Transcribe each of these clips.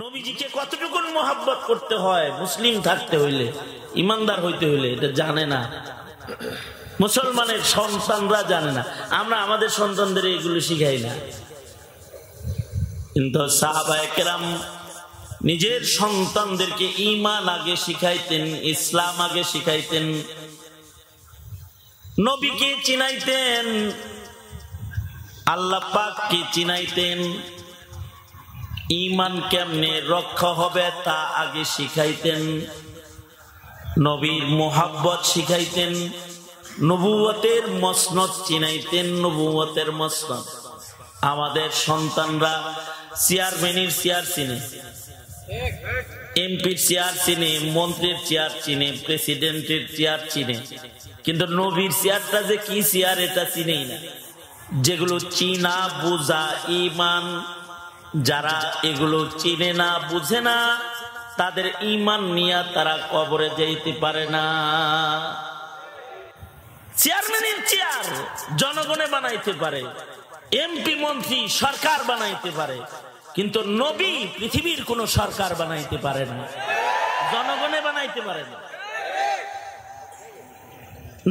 নবীজিকে কতটুকু মোহাব্বত করতে হয় মুসলিম থাকতে হইলে, ইমানদার হইতে হইলে এটা জানে না মুসলমানের সন্তানরা, জানে না। আমরা আমাদের সন্তানদের এগুলো শিখাই না, কিন্তু সাহাবায়ে কেরাম নিজের সন্তানদেরকে ঈমান আগে শিখাইতেন, ইসলাম আগে শিখাইতেন, নবীকে চিনাইতেন, আল্লাহ পাককে চিনাইতেন, ঈমান কেমনে রক্ষা হবে তা আগে শিখাইতেন, নবীর মুহাব্বত শিখাইতেন, নবুয়তের মসনদ চিনাইতেন, নবুয়তের মসনদ। আমাদের সন্তানরা চেয়ারম্যানের চেয়ার চিনে, এমপির চেয়ার চিনে, মন্ত্রীর চেয়ার চিনে, প্রেসিডেন্টের চেয়ার চিনে, কিন্তু নবীর চেয়ারটা যে কি চেয়ার এটা চিনেই না। যেগুলো চিনা বুঝা ঈমান, যারা এগুলো চিনে না বুঝে না তাদের ঈমান নিয়ে তারা কবরে যাইতে পারে না। চেয়ারম্যানের চেয়ার জনগণে বানাইতে পারে, এমপি মন্ত্রী সরকার বানাইতে পারে, কিন্তু নবী পৃথিবীর কোন সরকার বানাইতে পারে না, জনগণে বানাইতে পারে না।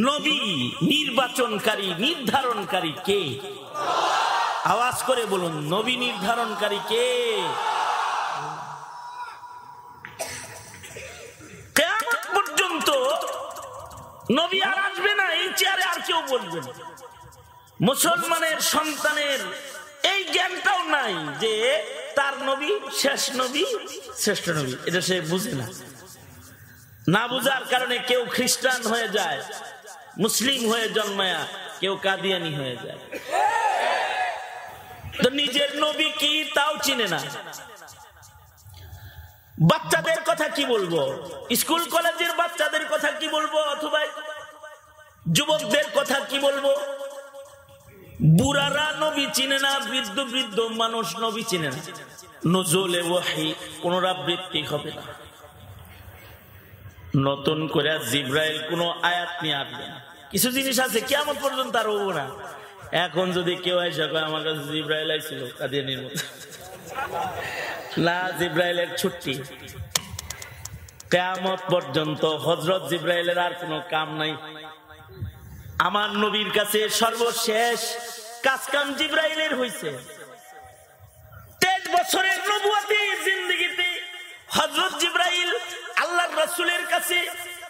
নবী নির্বাচনকারী, নির্ধারণকারী কে? আওয়াজ করে বলুন, নবী নির্ধারণকারী কে? কিয়ামত পর্যন্ত নবী আর আসবে না, এই চেয়ারে আর কেউ বলবে না। মুসলমানের সন্তানের এই জ্ঞানটাও নাই যে তার নবী শেষ নবী, শ্রেষ্ঠ নবী, এটা সে বুঝে না। না বুঝার কারণে কেউ খ্রিস্টান হয়ে যায়, মুসলিম হয়ে জন্মায়া, কেউ কাদিয়ানি হয়ে যায়, তো নিজের নবী কি তাও চিনে না। বাচ্চাদের কথা কি বলবো, স্কুল কলেজের বাচ্চাদের কথা কি বলবো, অথবা যুবকদের কথা কি বলবো? বুড়ারা নবী চিনে না, বৃদ্ধ বৃদ্ধ মানুষ নবী চিনে না। নজুলে ওয়াহি পুনরাবৃত্তি হবে না, নতুন করে জিব্রাইল কোন আয়াত নিয়ে আসবে না। কিছু জিনিস আছে কিয়ামত পর্যন্ত আর হবো না। এখন যদি কেউ এসে কয় আমার কাছে জিব্রাইল আইছিল কাদিয়ানির মতো, না, জিব্রাইলের ছুটি, কিয়ামত পর্যন্ত হযরত জিব্রাইলের আর কোনো কাম নাই। আমার নবীর কাছে সর্বশেষ কাজ কাম জিব্রাইলের হইছে। 23 বছরের নবুয়তি জিন্দেগিতে হযরত জিব্রাইল আল্লাহর রাসূলের কাছে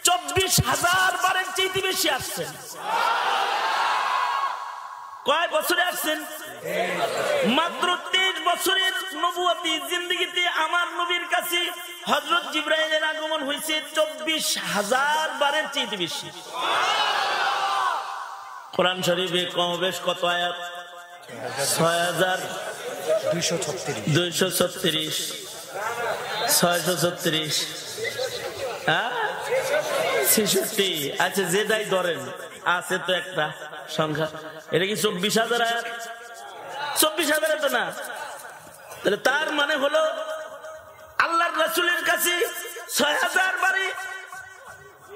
24,000 বারের চেয়ে বেশি আসছেন। কয় বছরে আসছেন? মাত্র 23 বছরের নবুয়তি জিন্দেগিতে আমার নবীর কাছে হযরত জিব্রাইলের আগমন হয়েছে 24,000 বারের চেয়ে বেশি। কোরআন শরীফে কমবেশ কত আয়াত? 6,236, 636, হ্যাঁ 66। আচ্ছা, যে দাই ধরেন, আছে তো একটা সংখ্যা, এটা কি 24,000 আয়াত? 24,000 তো না। তাহলে তার মানে হলো আল্লাহর রাসূলের কাছে 6,000 বারে,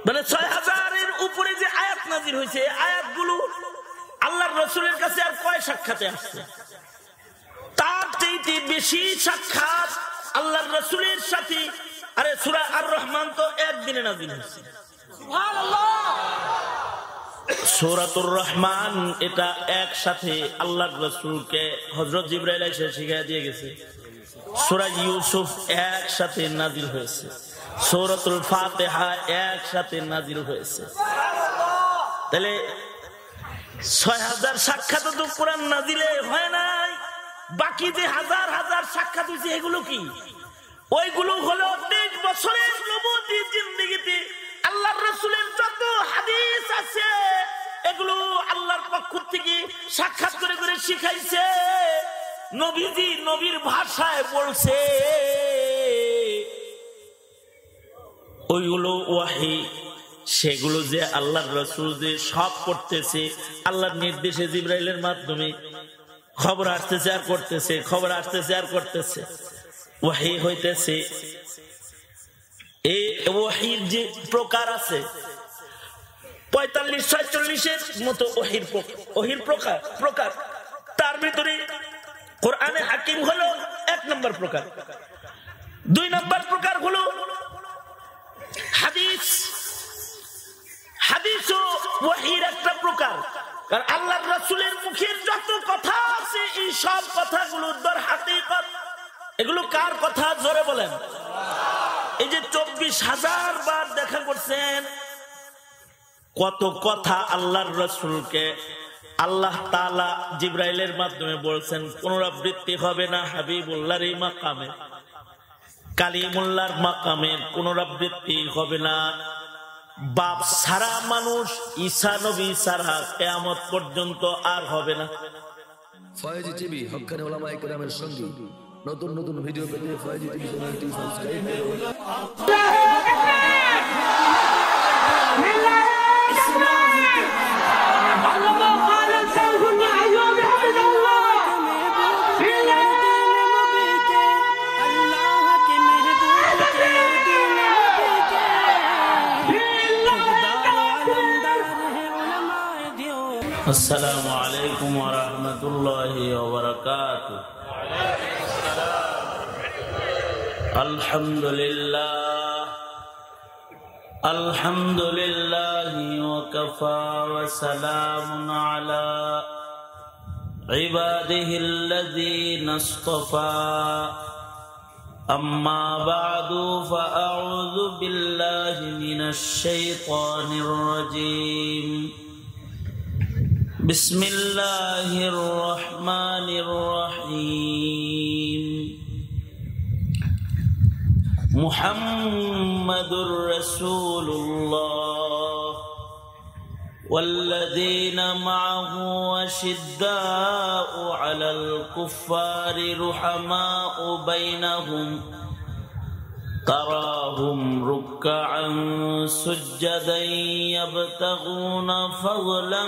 মানে 6,000-এর উপরে যে আয়াত নাযিল হয়েছে, আয়াতগুলো আল্লাহর রাসূলের কাছে আর কয় সাক্ষাতে আসছে? তার চাইতে বেশি সাক্ষাৎ আল্লাহর রাসূলের সাথে। আরে সূরা আর রহমান তো একদিনে নাযিল হয়েছে, সুবহানাল্লাহ। সূরাতুর রহমান এটা একসাথে আল্লাহর রাসূলকে হযরত জিবরাইল এসে শিখিয়ে দিয়ে গেছে। সূরা ইউসুফ একসাথে নাযিল হয়েছে, সূরাতুল ফাতিহা একসাথে নাযিল হয়েছে। তাহলে 6,000 সাক্ষাৎ তো কোরআন নাযিলে হয় নাই। বাকি যে হাজার হাজার সাক্ষাৎ হয়েছে এগুলো কি? ওইগুলো হলো 23 বছরের নবুয়তি জিন্দেগিতে আল্লাহর রাসূলের যত হাদিস আছে এগুলো আল্লাহর পক্ষ থেকে সাক্ষাৎ করে করে শিখাইছে। নবীজি নবীর ভাষায় বলছে, ওইগুলো ওয়াহি। সেগুলো যে আল্লাহর রাসূল যে সব করতেছে আল্লাহর নির্দেশে, জিবরাইলের মাধ্যমে খবর আসতেছে আর করতেছে, খবর আসতেছে আর করতেছে, ওয়াহি হইতেছে। এই ওয়াহির যে প্রকার আছে 45-46-এর মতো ওয়াহির প্রকার। তার ভিতরে কোরআনে হাকিম হলো 1 নম্বর প্রকার। দুই নম্বর প্রকার হলো হাদিস। হাদিসও ওহীর একটা প্রকার, কারণ আল্লাহর রাসূলের মুখের যত কথা আছে এই সব কথাগুলো দর হাকিকত। এগুলো কার কথা? জোরে বলেন। এই যে 24,000 বার দেখা করছেন, কত কথা আল্লাহর রাসূলকে আল্লাহ তাআলা জিবরাইলের মাধ্যমে বলছেন, পুনরাবৃত্তি হবে না হাবিবুল্লাহর এই মাকামে, কালিমুল্লাহর মাকামের পুনরাবৃত্তি হবে না। বাপ সারা মানুষ ঈসা নবী সারা কিয়ামত পর্যন্ত আর হবে না। ফয়েজি টিভি হক্কানি উলামায়ে কেরামের সঙ্গে নতুন নতুন ভিডিও পেতে ফয়েজি টিভি চ্যানেলটি সাবস্ক্রাইব করুন। আসসালামু আলাইকুম ওয়া রাহমাতুল্লাহি ওয়া বারাকাতুহু। আলহামদুলিল্লাহ আলহামদুলিল্লাহি ওয়া কাফা ওয়া সালামুন আলা ইবাদিহিল্লাযীনা ইসতাফা। আম্মা বা'দু ফাআউযু বিল্লাহি মিনাশ শাইতানির রাজীম। بسم الله الرحمن الرحيم. محمد رسول الله والذين معه أشداء على الكفار رحماء بينهم تراهم ركعا سجدا يبتغون فضلا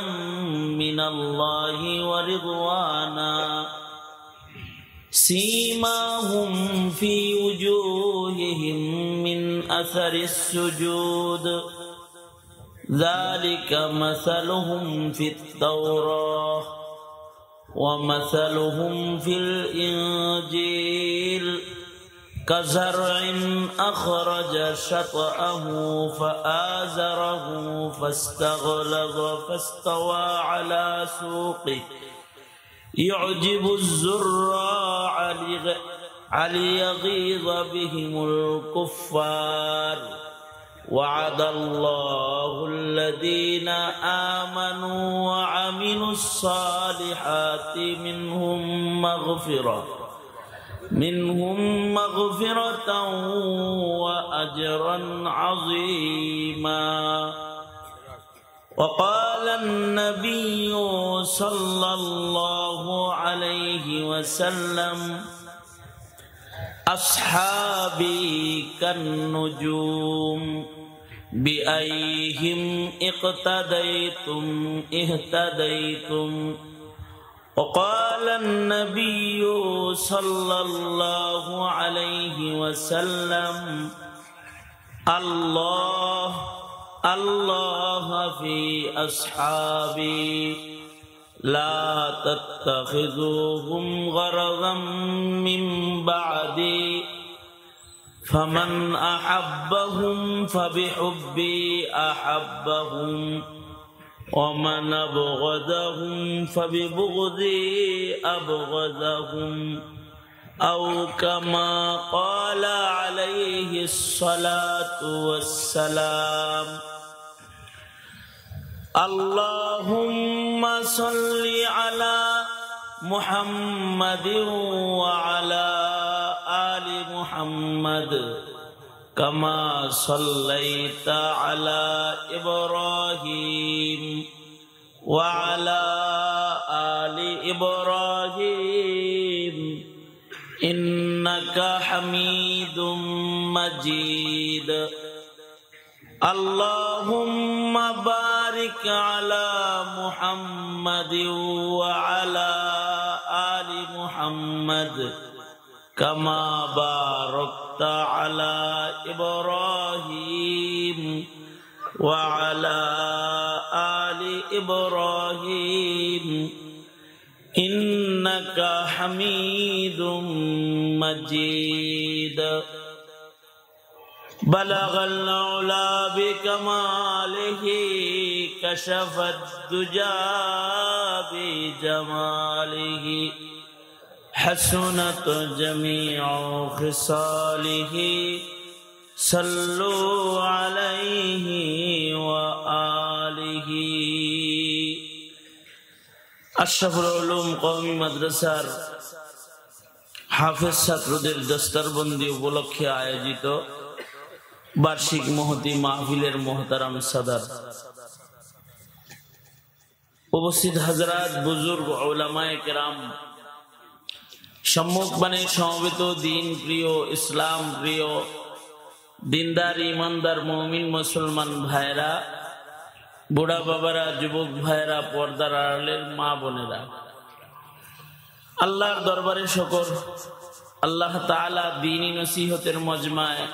من الله ورضوانا سيماهم في وجوههم من أثر السجود ذلك مثلهم في التوراة ومثلهم في الإنجيل كزرع أخرج شطأه فآزره فاستغلظ فاستوى على سوقه يعجب الزراع ليغيظ بهم الكفار وعد الله الذين آمنوا وعملوا الصالحات منهم مغفرة وأجرا عظيما. وقال النبي صلى الله عليه وسلم أصحابي كالنجوم بأيهم اقتديتم اهتديتم. وقال النبي صلى الله عليه وسلم الله الله في أصحابي لا تتخذوهم غرضا من بعدي فمن أحبهم فبحبي أحبهم ومن أبغضهم فببغضي أبغضهم أو كما قال عليه الصلاة والسلام. اللهم صل على محمد وعلى آل محمد كما صليت على إبراهيم وعلى آل إبراهيم إنك حميد مجيد. اللهم بارك على محمد وعلى آل محمد كما باركت على إبراهيم وعلى آل إبراهيم إنك حميد مجيد. بلغ العلا بكماله كشف الدجى بجماله حسنت جميع خصاله صلوا عليه وآله আশরাফুল উলুম কওমি মাদ্রাসার হাফেজ ছাত্রদের দস্তরবন্দি উপলক্ষে আয়োজিত বার্ষিক মহতি মাহফিলের মোহতারাম সাদার, উপস্থিত হযরত বুজুর্গ উলামায়ে কেরাম, সম্মুখবাণী সমবেত দিন প্রিয়, ইসলাম প্রিয়, দিনদার ইমানদার মুমিন মুসলমান ভাইরা, বুড়া বাবারা, যুবক ভাইরা, পর্দার আড়ালের মা বোনেরা, আল্লাহর দরবারে শুকর। আল্লাহ তাআলা দ্বীনি নসিহতের মজমায়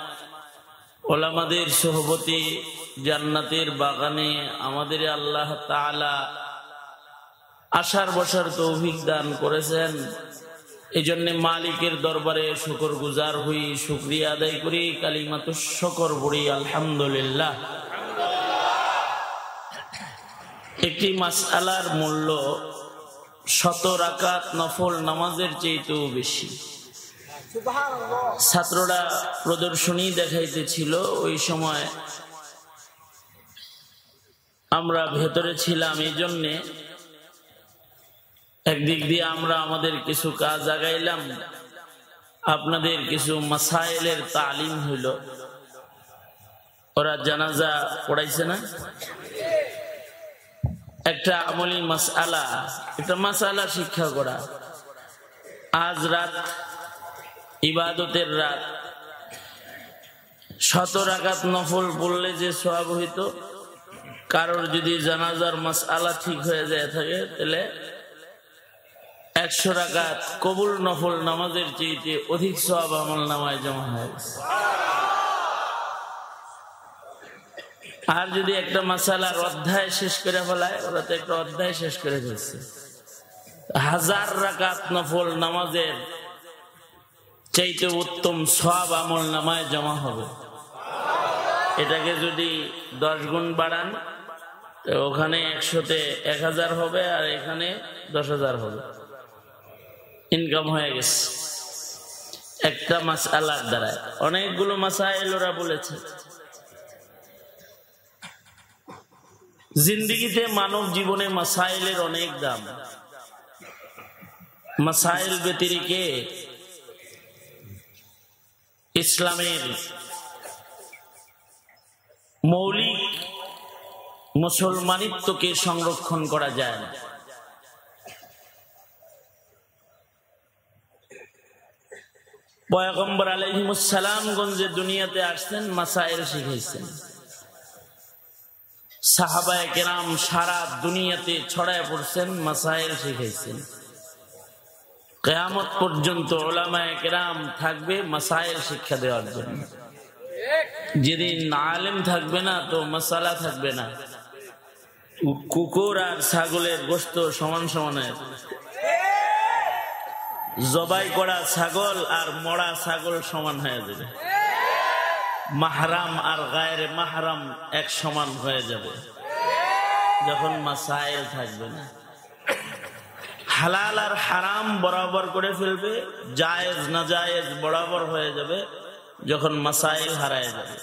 ওলামাদের সোহবতে জান্নাতের বাগানে আমাদের আল্লাহ তাআলা আসার বসার তৌফিক দান করেছেন। এই জন্য মালিকের দরবারে শুকর গুজার হই, শুকরিয়া আদায় করি, কালিমাতুশ শুকর পড়ি আলহামদুলিল্লাহ। একটি মাসআলার মূল্য 100 রাকাত নফল নামাজের চেয়েও বেশি। ছাত্ররা প্রদর্শনী দেখাইতেছিল, ওই সময় আমরা ভেতরে ছিলাম। এই জন্যে একদিক দিয়ে আমরা আমাদের কিছু কাজ আগাইলাম, আপনাদের কিছু মাসাইলের তালিম হইল। ওরা জানাজা পড়াইছে না, একটা আমলি মাসআলা, একটা মাসআলা শিক্ষা করা। আজ রাত ইবাদতের রাত, 100 রাকাত নফল পড়লে যে সওয়াব হইতো, কারোর যদি জানাজার মাসআলা ঠিক হয়ে যায় থাকে, তাহলে 100 রাকাত কবুল নফল নামাজের চেয়ে অধিক সওয়াব আমলনামায় জমা হয়। আর যদি একটা মাসআলার অধ্যায় শেষ করে ফেলায়, ওরা তো একটা অধ্যায় শেষ করে ফেলছে, 1000 রাকাত নফল নামাজের চাইতে উত্তম সওয়াব আমলনামায় জমা হবে। এটাকে যদি 10 গুণ বাড়ান, ওখানে 100-তে 1000 হবে, আর এখানে 10,000 হবে। ইনকাম হয়ে গেছে একটা মাসআলার দ্বারা। অনেকগুলো মাসাইল ওরা বলেছে। জিন্দেগিতে মানব জীবনে মাসাইলের অনেক দাম। মাসাইল ব্যতিরেকে ইসলামের মৌলিক মুসলমানিত্বকে সংরক্ষণ করা যায় না। পয়গম্বর আলাইহিমুস সালাম গঞ্জে দুনিয়াতে আসছেন, মাসাইল শিখাইছেন। সাহাবায়ে কেরাম সারা দুনিয়াতে ছড়ায় পড়ছেন, মাসাইল শিখাইছেন। কিয়ামত পর্যন্ত উলামায়ে কেরাম থাকবে মাসাইল শিক্ষা দেওয়ার জন্য। যেদিন আলেম থাকবে না, তো মাসালা থাকবে না। কুকুর আর ছাগলের গোশত সমান সমানের, জবাই করা ছাগল আর মরা ছাগল সমান হয়ে যাবে। মাহরাম আর গায়রে মাহরাম এক সমান হয়ে যাবে যখন মাসাইল থাকবে না। হালাল আর হারাম বরাবর করে ফেলবে, জায়েজ না জায়েজ বরাবর হয়ে যাবে যখন মাসাইল হারায় যাবে।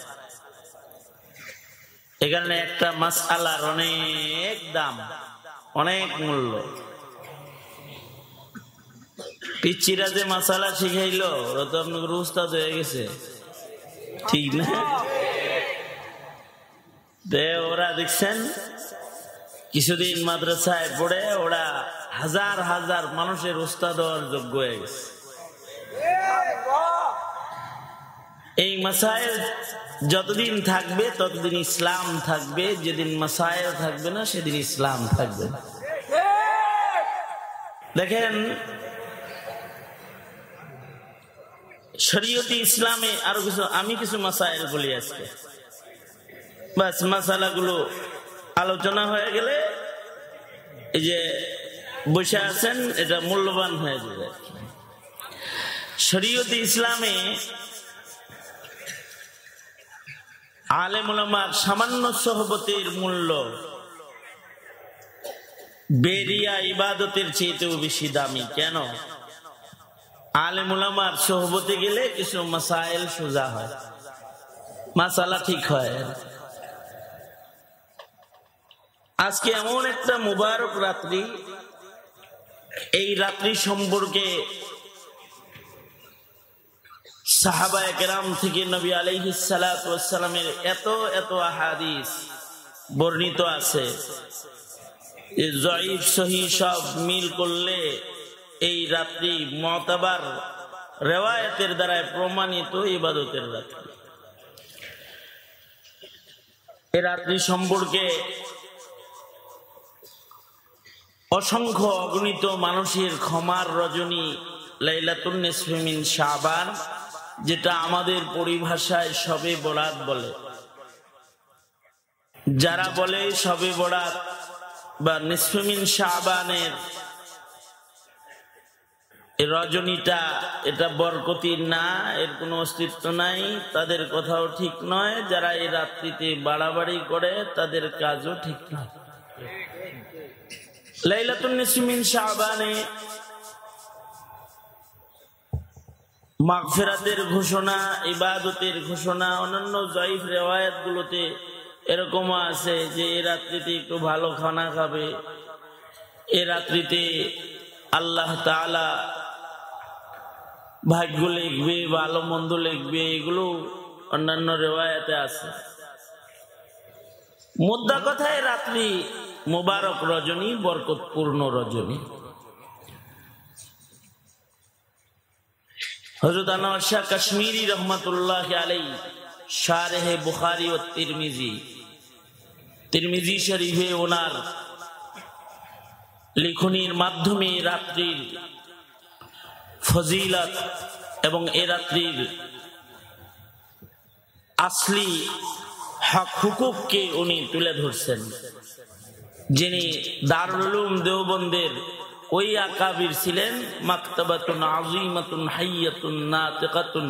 এখানে একটা মাসআলার অনেক দাম, অনেক মূল্য। পিচ্চিরা যে মাসালা শিখাইলো, ওরা তো আপনাকে উস্তাদ হয়ে গেছে, ঠিক না? ওরা দেখছেন কিছুদিন মাদ্রাসায় পড়ে ওরা হাজার হাজার মানুষের উস্তাদ হওয়ার যোগ্য হয়ে গেছে। এই মাসাইল যতদিন থাকবে ততদিন ইসলাম থাকবে, যেদিন মাসাইল থাকবে না সেদিন ইসলাম থাকবে না। দেখেন, শরীয়তে ইসলামে আরো কিছু, আমি কিছু মাসাইল বলি আজকে, বাস মাসালাগুলো আলোচনা হয়ে গেলে এই যে বসে আছেন এটা মূল্যবান হয়ে যাবে। শরীয়তে ইসলামে আলেম উলামার সামান্য সোহবতের মূল্য বেরিয়া ইবাদতের চেয়েতেও বেশি দামি। কেন? আলেম উলামার সোহবতে গেলে কিছু মাসাইল সোজা হয়, মাসালা ঠিক হয়। আজকে এমন একটা মুবারক রাত্রি, এই রাত্রি সম্পর্কে সাহাবায়ে কেরাম থেকে নবী আলাইহিস সালাতু ওয়াস সালামের এত এত আহাদিস বর্ণিত আছে, জয়ীফ সহিহ সব মিল করলে এই রাত্রি মুতাবার রিওয়ায়াতের দ্বারা প্রমাণিত ইবাদতের রাত্রি। এই রাত্রি সম্পর্কে অসংখ্য অগণিত মানুষের ক্ষমার রজনী লাইলাতুন নিসফি মিন শাবান, যেটা আমাদের পরিভাষায় শবে বরাত বলে। যারা বলে শবে বরাত বা নিসফি মিন শাবানের রজনীটা এটা বরকতির না, এর কোনো অস্তিত্ব নাই, তাদের কথাও ঠিক নয়। যারা এই রাত্রিতে বাড়াবাড়ি করে তাদের কাজও ঠিক নয়। লাইলাতুন নিসফি মিন শাবানে মাগফিরাতের ঘোষণা, ইবাদতের ঘোষণা। অন্যান্য জয়ীফ রিওয়ায়াত গুলোতে এরকম আছে যে এই রাত্রিতে একটু ভালো খানা খাবে, এই রাত্রিতে আল্লাহ তাআলা ভাগ্য লিখবে, ভালো মন্দ লিখবে, এগুলো অন্যান্য রিওয়ায়াতে আছে। মুদ্রা কথায় রাত্রি মুবারক রজনী, বরকতপূর্ণ রজনী। হযরত আনোয়ার শাহ কাশ্মীরি রহমাতুল্লাহ আলাইহি শারহে বুখারী ও তিরমিজি শরীফে ওনার লিখনির মাধ্যমে রাত্রির ফজিলত এবং এ রাত্রির আসলি হক হুকুককে উনি তুলে ধরছেন। যিনি দারুল উলুম দেওবন্দের ওই আকাবির ছিলেন, মাকতাবাতুন আযীমাতুন হাইয়াতুন নাতিকাতুন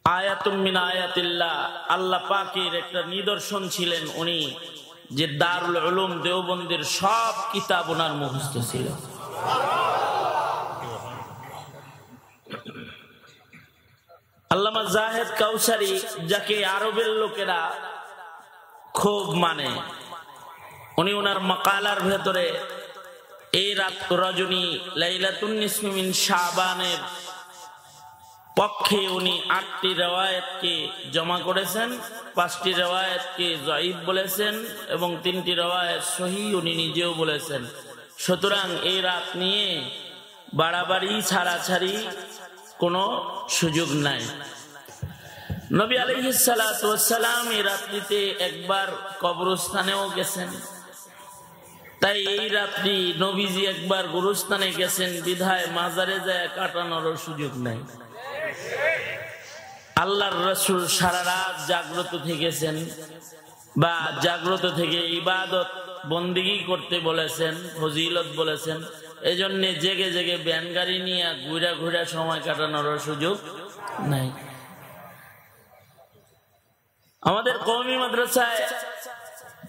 আয়াতুম মিন আয়াতিল্লাহ, আল্লাহ পাকের একটা নিদর্শন ছিলেন উনি, যে দারুল উলুম দেওবন্দের সব কিতাব ওনার মুখস্থ ছিল। আল্লামা জাহেদ কাউসারি, যাকে আরবের লোকেরা খুব মানে, উনি ওনার মাকালার ভেতরে এই রাত রজনী লাইলাতুন নিসফি মিন শাবানের পক্ষে উনি ৮টি রিওয়ায়াতকে জমা করেছেন, ৫টি রিওয়ায়াতকে জয়ীফ বলেছেন এবং ৩টি রিওয়ায়াত সহিহ উনি নিজেও বলেছেন। সুতরাং এই রাত নিয়ে বাড়াবাড়ি ছাড়াছাড়ি কোনো সুযোগ নাই। নবী আলাইহিস সালাতু ওয়াস সালাম এই রাত্রিতে একবার কবরস্থানেও গেছেন, তাই এই রাত্রি নবীজি একবার গুরুস্থানে গেছেন বিধায় মাজারে যায় কাটানোরও সুযোগ নাই। আল্লাহর রাসূল সারা রাত জাগ্রত থেকেছেন বা জাগ্রত থেকে ইবাদত বন্দেগী করতে বলেছেন, ফজিলত বলেছেন। এজন্য জেগে জেগে ব্যান গাড়ি নিয়ে ঘুরা ঘুরা সময় কাটানোরও সুযোগ নাই। আমাদের কওমি মাদ্রাসায়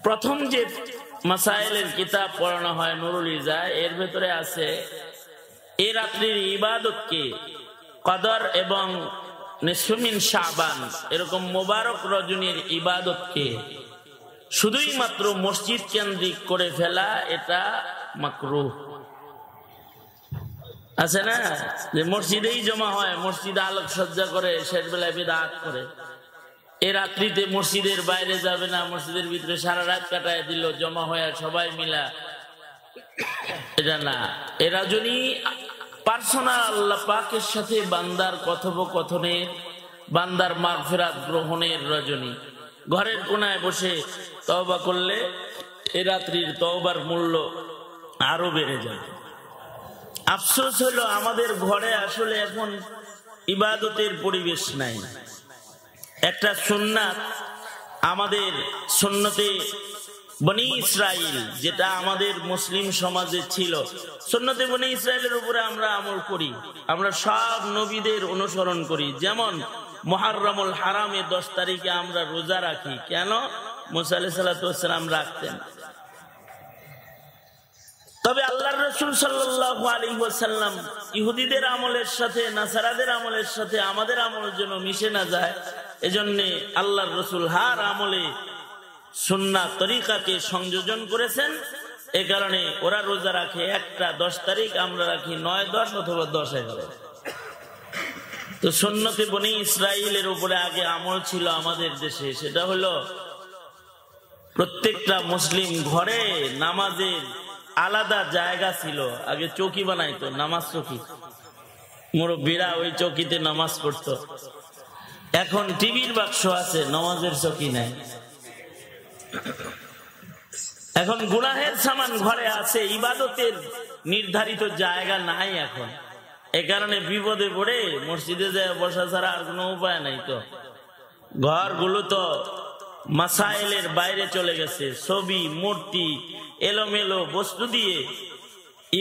প্রথম যে মাসাইলের কিতাব পড়ানো হয় নুরুল ইজা, এর ভেতরে আছে এই রাত্রির ইবাদতকে কদর এবং নিসফি মিন শাবান এরকম মোবারক রজনীর ইবাদতকে শুধুই মাত্র মসজিদ কেন্দ্রিক করে ফেলা, এটা মাকরুহ। আছে না যে মসজিদেই জমা হয়, মসজিদে আলোক সজ্জা করে, শেষ বেলায় বিদআত করে। এ রাত্রিতে মসজিদের বাইরে যাবে না, মসজিদের ভিতরে সারা রাত কাটায় দিল জমা হয়ে সবাই মিলা, এটা না। এ রজনী পার্সোনাল আল্লাহ পাকের সাথে বান্দার কথোপকথনের, বান্দার মাগফিরাত গ্রহণের রজনী। ঘরের কোনায় বসে তওবা করলে এ রাত্রির তওবার মূল্য আরো বেড়ে যাবে। আফসোস হলো আমাদের ঘরে আসলে এখন ইবাদতের পরিবেশ নাই। একটা সুন্নাত আমাদের সুন্নতে বনি ইসরাইল, যেটা আমাদের মুসলিম সমাজে ছিল, সুন্নতে বনি ইসরাইলের উপরে আমরা আমল করি, আমরা সব নবীদের অনুসরণ করি। যেমন মুহররমুল হারামে 10 তারিখে আমরা রোজা রাখি। কেন? মুসা আলাইহিস সালাতু ওয়াস সালাম রাখতেন। তবে আল্লাহর রাসূল সাল্লাল্লাহু আলাইহি ওয়াসাল্লাম ইহুদিদের আমলের সাথে নাসারাদের আমলের সাথে আমাদের আমলের জন্য মিশে না যায়, এজন্য আল্লাহর রাসূল হার আমলে সুন্নাত তরিকাকে সংযোজন করেছেন। এই কারণে ওরা রোজা রাখে 1টা 10 তারিখ, আমরা রাখি 9, 10 অথবা 10, 11। তো সুন্নতে বনি ইসরাইলের উপরে আগে আমল ছিল আমাদের দেশে, সেটা হলো প্রত্যেকটা মুসলিম ঘরে নামাজের আলাদা জায়গা ছিল। আগে চৌকি বানাইতো, নামাজ চৌকি, মুরব্বীরা ওই চৌকিতে নামাজ পড়তো। এখন টিভির বাক্স আছে, নামাজের চৌকি নাই। এখন গুনাহের সামান ঘরে আছে, ইবাদতের নির্ধারিত জায়গা নাই এখন। এ কারণে বিপদে পড়ে মসজিদে যায় বসা ছাড়া আর কোনো উপায় নাই। তো ঘরগুলো তো মাসাইলের বাইরে চলে গেছে, ছবি মূর্তি এলোমেলো বস্তু দিয়ে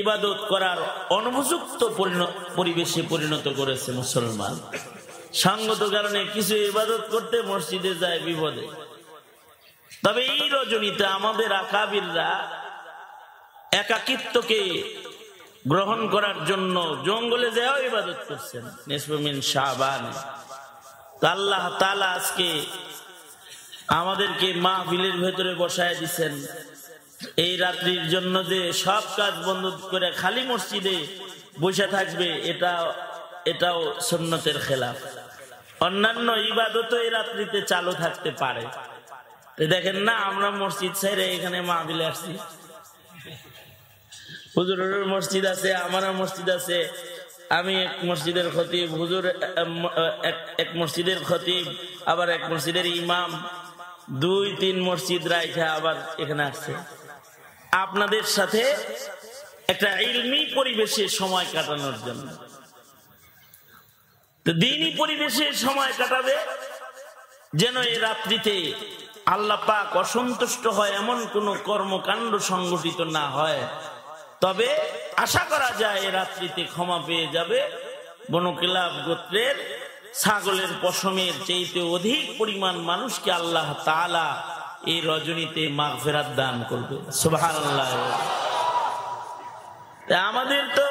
ইবাদত করার অনুপযুক্ত পরিবেশে পরিণত করেছে মুসলমান। সঙ্গত কারণে কিছু ইবাদত করতে মসজিদে যায় বিপদে। তবে এই রজনীতে আমাদের আকাবিররা একাকিত্বকে গ্রহণ করার জন্য জঙ্গলে যাও ইবাদত করছেন নিসফ মিন শাবান। আল্লাহ তাআলা আজকে আমাদেরকে মাহফিলের ভেতরে বসায় দিচ্ছেন এই রাত্রির জন্য, যে সব কাজ বন্ধ করে খালি মসজিদে বসে থাকবে, এটাও সুন্নতের খেলাফ। অন্যান্য ইবাদত এই রাত্রিতে চালু থাকতে পারে। দেখেন না, আমরা মসজিদ ছেড়ে এখানে মাহফিলে আসছি। হুজুরের মসজিদ আছে, আমারও মসজিদ আছে, আমি এক মসজিদের খতিব, হুজুর এক মসজিদের খতিব, আবার এক মসজিদের ইমাম, 2-3 মসজিদ রাইখা আবার এখানে আসছে আপনাদের সাথে একটা ইলমি পরিবেশে সময় কাটানোর জন্য। তো দ্বীনি পরিবেশে সময় কাটাবে যেন এই রাত্রিতে আল্লাহ পাক অসন্তুষ্ট হয় এমন কোন কর্মকাণ্ড সংগঠিত না হয়। তবে আশা করা যায় এই রাত্রিতে ক্ষমা পেয়ে যাবে বনু কিলাব গোত্রের ছাগলের পশমের চাইতে অধিক পরিমাণ মানুষকে আল্লাহ তাআলা এই রজনীতে মাগফিরাত দান করবে। সুবহানাল্লাহ। আমাদের তো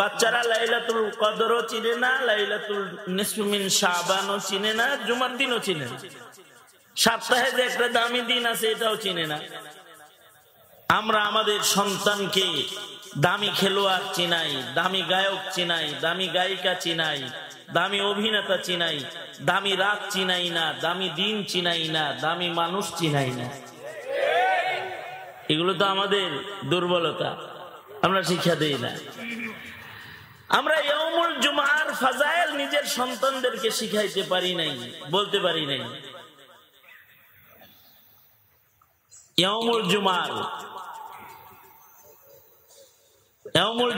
বাচ্চারা লাইলাতুল কদরও চিনে না, লাইলাতুল নিসফ মিন শাবানও চিনে না, জুমার দিনও চিনে না, সপ্তাহে যে একটা দামি দিন আছে এটাও চিনে না। আমরা আমাদের সন্তানকে দামি খেলোয়াড় চিনাই, দামি গায়ক চিনাই, দামি গায়িকা চিনাই, দামি অভিনেতা চিনাই, দামি রাত চিনাই না, দামি দিন চিনাই না, দামি মানুষ চিনাই না। এগুলো তো আমাদের দুর্বলতা, আমরা শিক্ষা দেই না। আমরা ইয়াউমুল জুমার ফাজাইল নিজের সন্তানদেরকে শিখাইতে পারি নাই, বলতে পারি নাই। ইয়াউমুল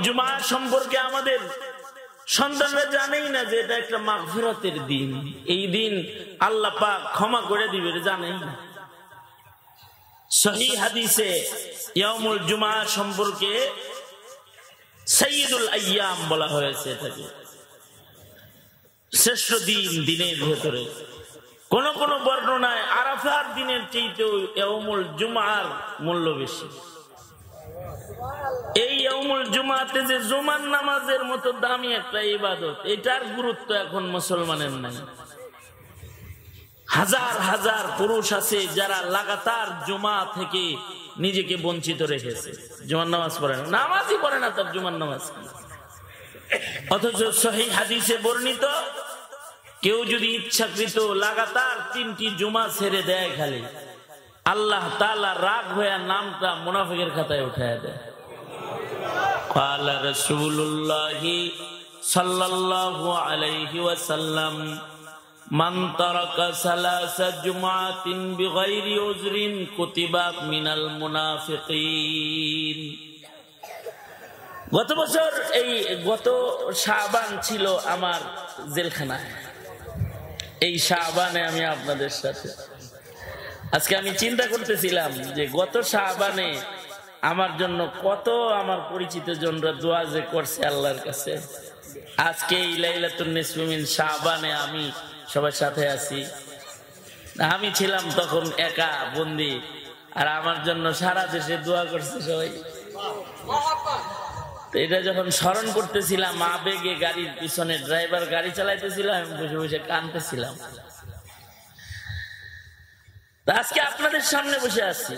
জুমা সম্পর্কে আমাদের সন্তানরা জানেই না যে এটা একটা মাগফিরাতের দিন, এই দিন আল্লাহ পাক ক্ষমা করে দিবে, জানেই না। সহিহ হাদিসে ইয়াউমুল জুমা সম্পর্কে সাইয়্যিদুল আইয়াম বলা হয়েছে, এটাকে শ্রেষ্ঠ দিন দিনের ভেতরে। কোন কোন বর্ণনায় আরাফার দিনের চাইতেও ইয়াউমুল জুমার মূল্য বেশি। এই ইয়াউমুল জুমাতে যে জুমার নামাজের মতো দামি একটা ইবাদত, এটার গুরুত্ব এখন মুসলমানের নাই। হাজার হাজার পুরুষ আছে যারা লাগাতার জুমা থেকে নিজেকে বঞ্চিত রেখেছে, জুমার নামাজ পড়ে না, নামাজই পড়ে না, তার জুমার নামাজ। অথচ সহিহ হাদিসে বর্ণিত কেউ যদি ইচ্ছাকৃত লাগাতার 3টি জুমা ছেড়ে দেয়, খালি আল্লাহ তাআলা রাগ হয়ে নামটা মুনাফিকের খাতায় উঠায় দেয়। قال رسول الله صلى الله عليه وسلم من ترك 3 جمعات بغير عذر كتب من المنافقين। গত বছর এই গত শাবান ছিল আমার জেলখানায়, এই শাবানে আমি আপনাদের সাথে আজকে আমি চিন্তা করতেছিলাম যে গত শাবানে আমার জন্য কত আমার পরিচিত জনরা দোয়া যে করছে আল্লাহর কাছে। আজকে এই লাইলাতুন নিসফ মিন শাবানে আমি সবার সাথে আছি। আমি ছিলাম তখন একা বন্দি, আর আমার জন্য সারা দেশে দোয়া করছে সবাই। এটা যখন স্মরণ করতেছিলাম, আবেগে গাড়ির পিছনে ড্রাইভার গাড়ি চালাইতেছিলাম, আমি বসে বসে কাঁদতেছিলাম। আজকে আপনাদের সামনে বসে আছি।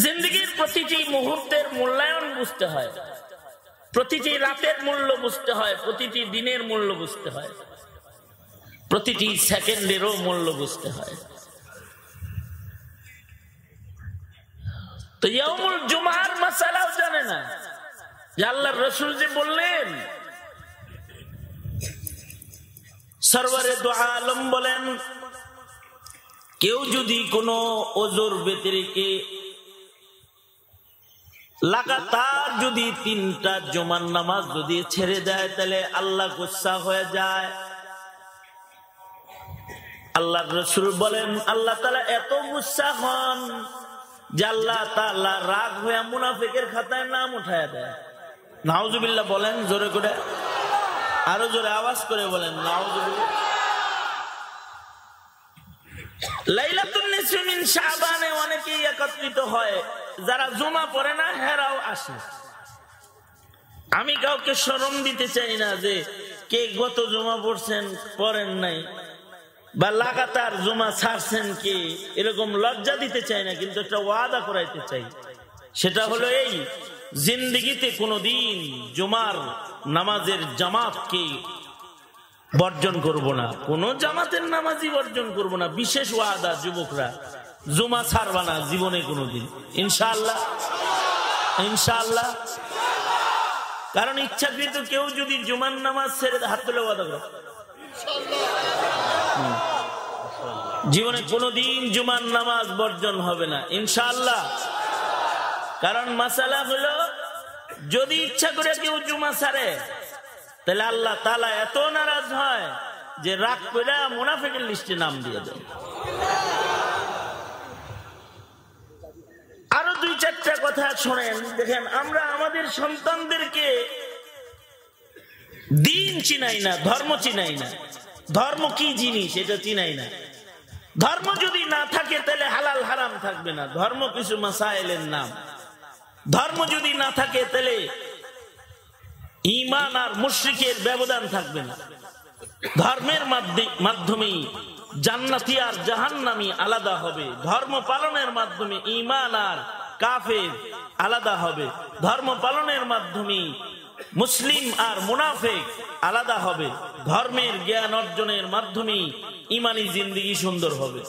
জিন্দেগির প্রতিটি মুহূর্তের মূল্যায়ন বুঝতে হয়, প্রতিটি রাতের মূল্য বুঝতে হয়, প্রতিটি দিনের মূল্য বুঝতে হয়, প্রতিটি সেকেন্ডেরও মূল্য বুঝতে হয়। তো ইয়াউমুল জুমার মাসালাও জানে না যে আল্লাহর রাসূল যে বললেন, সরওয়ারে দু আলম বলেন, কেউ যদি কোনো ওজোর ব্যতিরেকে লাগাতার যদি 3টা জুমার নামাজ যদি ছেড়ে দেয়, তাহলে আল্লাহ গুসা হয়ে যায়। আল্লাহর রাসূল বলেন, আল্লাহ তাআলা এত গুসা হন যে আল্লাহ তাআলা রাগ হয়ে মুনাফিকের খাতায় নাম উঠায় দেয়। নাউজুবিল্লাহ বলেন জোরে করে, আরো জোরে আওয়াজ করে বলেন নাউজুবিল্লাহ। লাইলাতুন নিসফি মিন শাবানে অনেকেই একত্রিত হয়, যারা জুমা পড়ে না হেরাও আসে। আমি কাউকে শরম দিতে চাই না যে কে গত জুমা পড়ছেন পড়েন নাই, বা লাগাতার জুমা ছাড়ছেন কে, এরকম লজ্জা দিতে চাই না, কিন্তু একটা ওয়াদা করাইতে চাই। সেটা হলো এই, জিন্দেগিতে কোনোদিন জুমার নামাজের জামাতকে বর্জন করব না, কোন জামাতের নামাজই বর্জন করব না। বিশেষ ওয়াদা, যুবকরা জুমা ছাড়বা না জীবনে কোনোদিন, ইনশাআল্লাহ, ইনশাআল্লাহ। কারণ ইচ্ছাকৃত কেউ যদি জুমার নামাজ ছেড়ে, হাত তুলে ওয়াদা করে, জীবনে কোনোদিন জুমার নামাজ বর্জন হবে না, ইনশাআল্লাহ। কারণ মাসালা হলো, যদি ইচ্ছা করে কেউ জুমা ছাড়ে, তাহলে আল্লাহ তাআলা এত নারাজ হয় যে রাগ করে মুনাফিকের লিস্টে নাম দিয়ে দেয়। আরো 2-4টা কথা শোনেন। দেখেন, আমরা আমাদের সন্তানদেরকে দিন চিনাই না, ধর্ম চিনাই না। ধর্ম কি জিনিস এটা চিনাই না। ধর্ম যদি না থাকে তাহলে হালাল হারাম থাকবে না, ধর্ম কিছু মাসাইলের নাম। ধর্ম যদি না থাকে তাহলে ঈমান আর মুশরিকের ব্যবধান থাকবে না। ধর্মের মাধ্যমেই জান্নাতি আর জাহান্নামী আলাদা হবে। ধর্ম পালনের মাধ্যমে ঈমান আর কাফের আলাদা হবে। ধর্ম পালনের মাধ্যমে মুসলিম আর মুনাফিক আলাদা হবে। ধর্মের জ্ঞান অর্জনের মাধ্যমে ঈমানি জিন্দেগি সুন্দর হবে।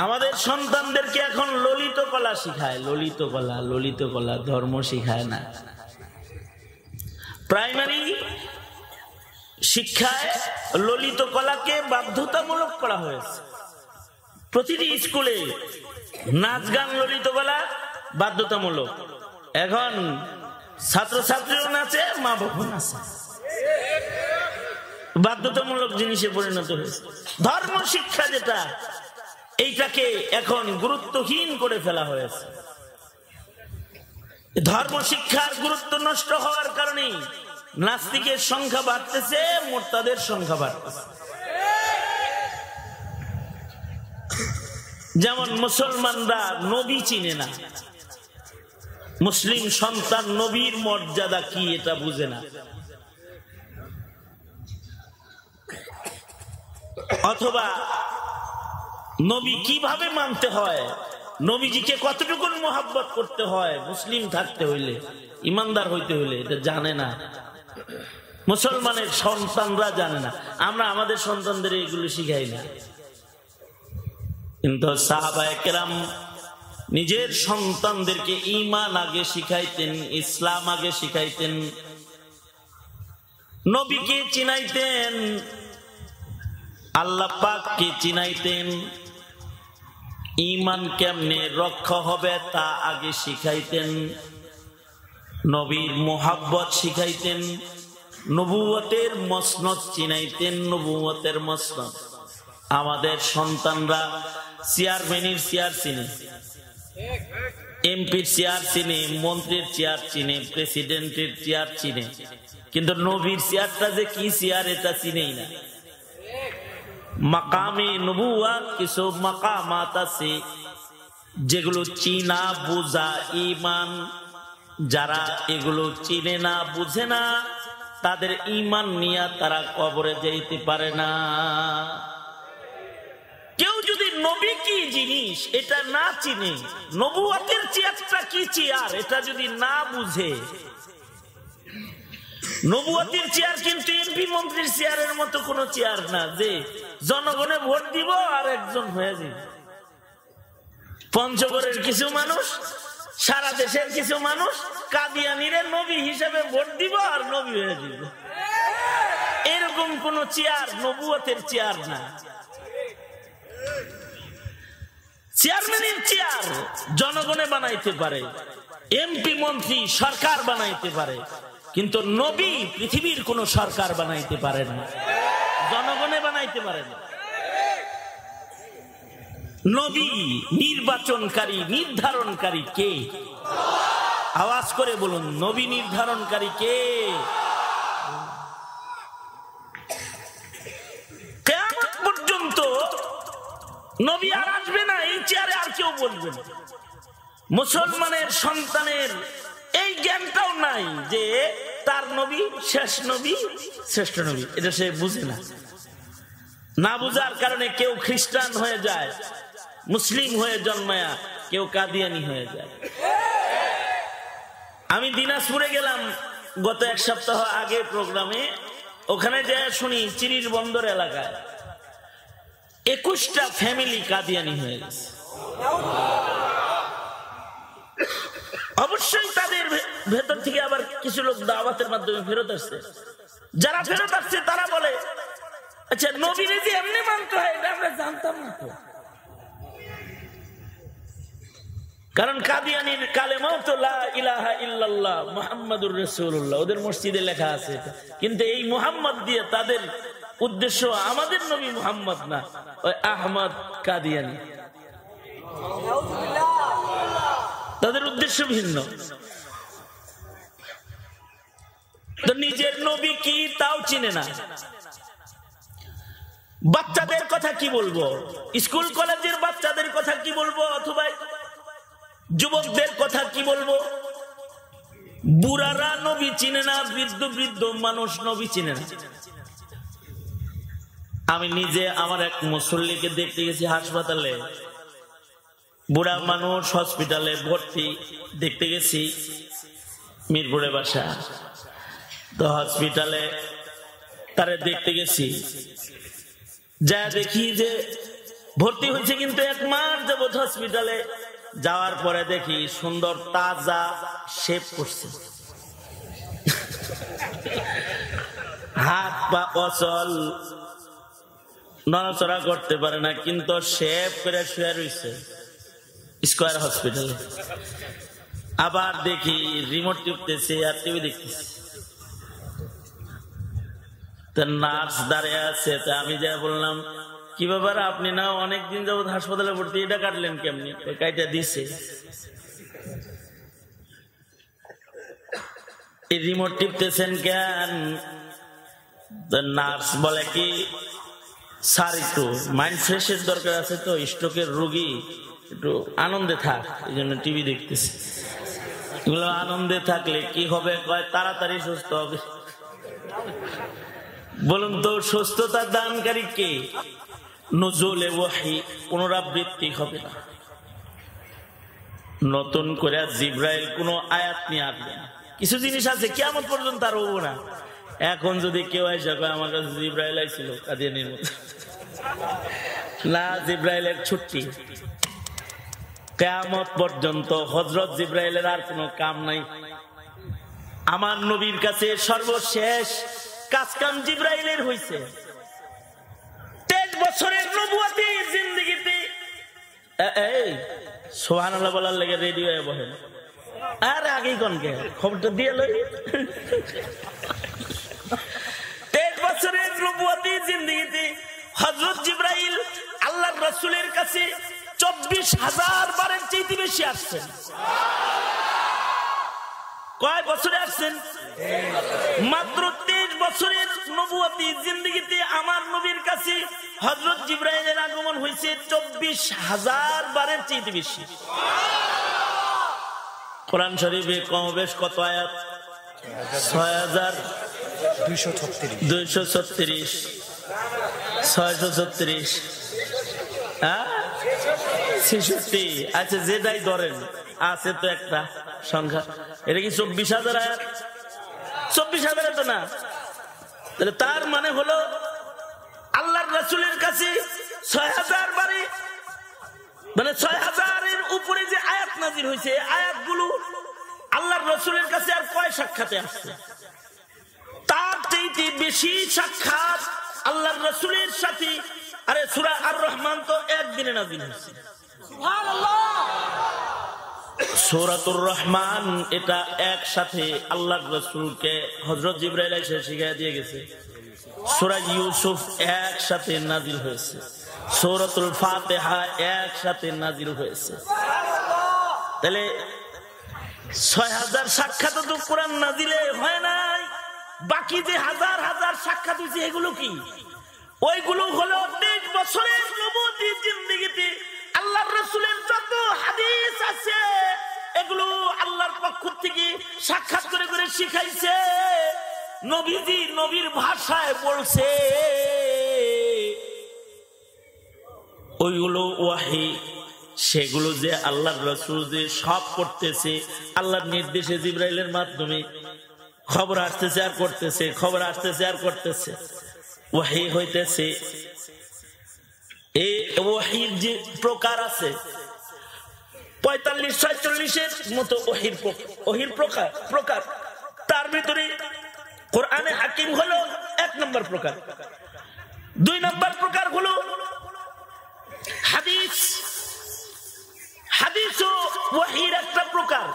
আমাদের সন্তানদেরকে এখন ললিত কলা শিখায়, ললিত কলা, ললিত কলা, ধর্ম শিখায় না। প্রাইমারি শিক্ষায় ললিত কলাকে বাধ্যতামূলক করা হয়েছে। প্রতিটি স্কুলে নাচ গান ললিত কলা বাধ্যতামূলক। এখন ছাত্রছাত্রীও নাচে, মা বাবা নাচে, বাধ্যতামূলক জিনিসে পরিণত হয়েছে। ধর্ম শিক্ষা যেটা, এইটাকে এখন গুরুত্বহীন করে ফেলা হয়েছে। ধর্ম শিক্ষার গুরুত্ব নষ্ট হওয়ার কারণে নাস্তিকের সংখ্যা বাড়তেছে, মুরতাদের সংখ্যা বাড়তেছে। যেমন মুসলমানরা নবী চিনে না, মুসলিম সন্তান নবীর মর্যাদা কি এটা বুঝে না। অথবা নবী কিভাবে মানতে হয়, নবীজিকে কতটুকু মোহাব্বত করতে হয় মুসলিম থাকতে হইলে, ইমানদার হইতে হইলে, এটা জানে না। মুসলমানের সন্তানরা জানে না। আমরা আমাদের সন্তানদের এগুলো শিখাই না। কিন্তু সাহাবায়ে কেরাম নিজের সন্তানদেরকে ঈমান আগে শিখাইতেন, ইসলাম আগে শিখাইতেন, নবীকে চিনাইতেন, আল্লাহ পাককে চিনাইতেন, ঈমান কেমনে রক্ষা হবে তা আগে শিখাইতেন, নবীর মুহাব্বত শিখাইতেন, নবুয়তের মসনদ চিনাইতেন, নবুয়তের মসনদ। আমাদের সন্তানরা চেয়ারম্যানের চেয়ার চিনে, এমপির চেয়ার চিনে, মন্ত্রীর চেয়ার চিনে, প্রেসিডেন্টের চেয়ার চিনে, কিন্তু নবীর চেয়ারটা যে কি চেয়ার এটা চিনেই না। মাকামে নবুয়াত কিছু মাকামাত আছে যেগুলো চিনা বুঝা ঈমান, যারা এগুলো চিনে না বুঝে না তাদের ঈমান নিয়ে তারা কবরে যাইতে পারে না। কেউ যদি নবী কি জিনিস এটা না চিনে, নবুয়তের চেয়ারটা কি চেয়ার এটা যদি না বুঝে, নবুয়তের চেয়ার কিন্তু এমপি মন্ত্রীর চেয়ারের মতো কোন চেয়ার না যে জনগণে ভোট দিব আর একজন হয়ে যাবে। পঞ্চগড়ের কিছু মানুষ, সারা দেশের কিছু মানুষ কাদিয়ানীরে নবী হিসেবে ভোট দিব আর নবী হয়ে যাব, এরকম কোন চেয়ার নবুয়তের চেয়ার না। চেয়ারম্যানের চেয়ার জনগণে বানাইতে পারে, এমপি মন্ত্রী সরকার বানাইতে পারে, কিন্তু নবী পৃথিবীর কোন সরকার বানাইতে পারে না, জনগণে বানাইতে পারে না। নবী নির্বাচনকারী, নির্ধারণকারী কে? আওয়াজ করে বলুন, নবী নির্ধারণকারী কে? কিয়ামত পর্যন্ত নবী আর আসবে না, এই চেয়ারে আর কেউ বলবে না। মুসলমানের সন্তানের এই জ্ঞানটাও নাই যে তার নবী শেষ নবী, শ্রেষ্ঠ নবী, এটা সে বুঝে না। না বুঝার কারণে কেউ খ্রিস্টান হয়ে যায়, মুসলিম হয়ে জন্মায়া, কেউ কাদিয়ানি হয়ে যায়। আমি দিনাজপুরে গেলাম গত এক সপ্তাহ আগে প্রোগ্রামে, ওখানে যে শুনি চিরির বন্দর এলাকায় 21টা ফ্যামিলি কাদিয়ানি হয়ে গেছে। অবশ্যই তাদের ভেতর থেকে আবার কিছু লোক দাওয়াতের মাধ্যমে ফেরত আসছে। যারা ফেরত আসছে তারা বলে, আচ্ছা নবীরে যে এমনি মানতে হয় এটা আমরা জানতাম না তো। কারণ কাদিয়ানির কালেমাও তো লা ইলাহা ইল্লাল্লাহ মুহাম্মাদুর রাসূলুল্লাহ, ওদের মসজিদে লেখা আছে। কিন্তু এই মুহাম্মদ দিয়ে তাদের উদ্দেশ্য আমাদের নবী মুহাম্মদ না, ওই আহমদ কাদিয়ানি, তাদের উদ্দেশ্য ভিন্ন। তো নিজের নবী কি তাও চিনে না। বাচ্চাদের কথা কি বলবো, স্কুল কলেজের বাচ্চাদের কথা কি বলবো, অথবা যুবকদের কথা কি বলবো? বুড়ারা নবী চিনে না, বৃদ্ধ বৃদ্ধ মানুষ নবী চিনে না। আমি নিজে আমার এক মুসল্লিকে দেখতে গেছি হাসপাতালে, বুড়া মানুষ হসপিটালে ভর্তি, দেখতে গেছি মিরপুরে বাসা। তো হসপিটালে তারে দেখতে গেছি, যা দেখি যে ভর্তি হয়েছে কিন্তু 1 মাস যাবত হসপিটালে। যাওয়ার পরে দেখি সুন্দর তাজা শেভ করছে, হাত পা অচল, নড়াচড়া করতে পারে না, কিন্তু শেভ করে শুয়ে রয়েছে স্কয়ার হসপিটালে। আবার দেখি রিমোট টিপতেছে আর টিভি দেখতেছে। নার্স দাঁড়িয়ে আছে, তা আমি যা বললাম, কি ব্যাপার আপনি না অনেকদিন যাবত হাসপাতালে ভর্তি, এটা কাটলেন কেমনি? কাইটা দিছে। এই রিমোট টিপতেছেন কেন? নার্স বলে কি, স্যার একটু মাইন্ড ফ্রেশের দরকার আছে, তো স্ট্রোকের রোগী, একটু আনন্দে থাক, এই জন্য টিভি দেখতেছে। এগুলো আনন্দে থাকলে কি হবে? কয় তাড়াতাড়ি সুস্থ হবে। বলুন তো সুস্থতা দানকারী কে? নজুলে ওহী, পুনরাবৃত্তি হবে না। নতুন করে জিবরাইল কোন আয়াত নিয়ে আসবে না। কিছু জিনিস আছে কিয়ামত পর্যন্ত আর হবো না। এখন যদি কেউ এসে কয় আমার কাছে জিবরাইল আইছিল কাদিয়ানির মতো, না, জিবরাইলের ছুটি। কিয়ামত পর্যন্ত হযরত জিবরাইলের আর কোনো কাম নাই। আমার নবীর কাছে সর্বশেষ কাজ কাম জিবরাইলের হইছে। 23 বছরের নবুয়তি জিন্দেগিতে এই সুবহানাল্লাহ বলার লেগে রেডি হয়ে বসেন। আর আগেই কোনকে খবরটা দিয়ে লই। 23 বছরের নবুয়তি জিন্দেগিতে হযরত জিবরাইল আল্লাহর রাসূলের কাছে 24,000 বারের চেয়ে বেশি আসছেন। কয় বছরে আসছেন? মাত্র নবুয়তি জিন্দেগিতে আমার নবীর কাছে হযরত জিবরাইলের আগমন হয়েছে 24,000 বারের চেয়ে বেশি। কোরআন শরীফে কমবেশ কত আয়াত? 6,236 636 66। আচ্ছা যেটাই ধরেন আছে তো একটা সংখ্যা, এটা কি 24,000 আয়াত? 24,000 তো না। তার মানে হলো আল্লাহর রাসূলের কাছে 6,000 বারে, মানে 6,000-এর উপরে যে আয়াত নাযিল হয়েছে, আয়াতগুলো আল্লাহর রাসূলের কাছে আর কয় সাক্ষাতে আসছে? তার চাইতে বেশি সাক্ষাৎ আল্লাহর রাসূলের সাথে। আরে সূরা আর রহমান তো একদিনে নাযিল হয়েছে। সুবহানাল্লাহ। সূরাতুর রহমান এটা একসাথে আল্লাহর রাসূলকে হযরত জিবরাইল এসে শিখিয়ে দিয়ে গেছে। সূরা ইউসুফ একসাথে নাযিল হয়েছে। সূরাতুল ফাতিহা একসাথে নাযিল হয়েছে। তাহলে 6,000 সাক্ষাৎ তো কোরআন নাযিলে হয় নাই। বাকি যে হাজার হাজার সাক্ষাৎ হয়েছে এগুলো কি? ওইগুলো হলো 23 বছরের নবুয়তি জিন্দেগিতে আল্লাহর রাসূলের যত হাদিস আছে এগুলো আল্লাহর পক্ষ থেকে সাক্ষাৎ করে করে শিখাইছে। নবীজি নবীর ভাষায় বলছে, ওইগুলো ওয়াহি। সেগুলো যে আল্লাহর রাসূল যে সব করতেছে আল্লাহর নির্দেশে, জিবরাইলের মাধ্যমে খবর আসতেছে আর করতেছে, খবর আসতেছে আর করতেছে, ওয়াহি হইতেছে। এই ওয়াহির যে প্রকার আছে 45-46-এর মতো ওয়াহির প্রকার। তার ভিতরে কোরআনে হাকিম হলো 1 নম্বর প্রকার। 2 নম্বর প্রকার হলো হাদিস। হাদিসও ওয়াহির একটা প্রকার।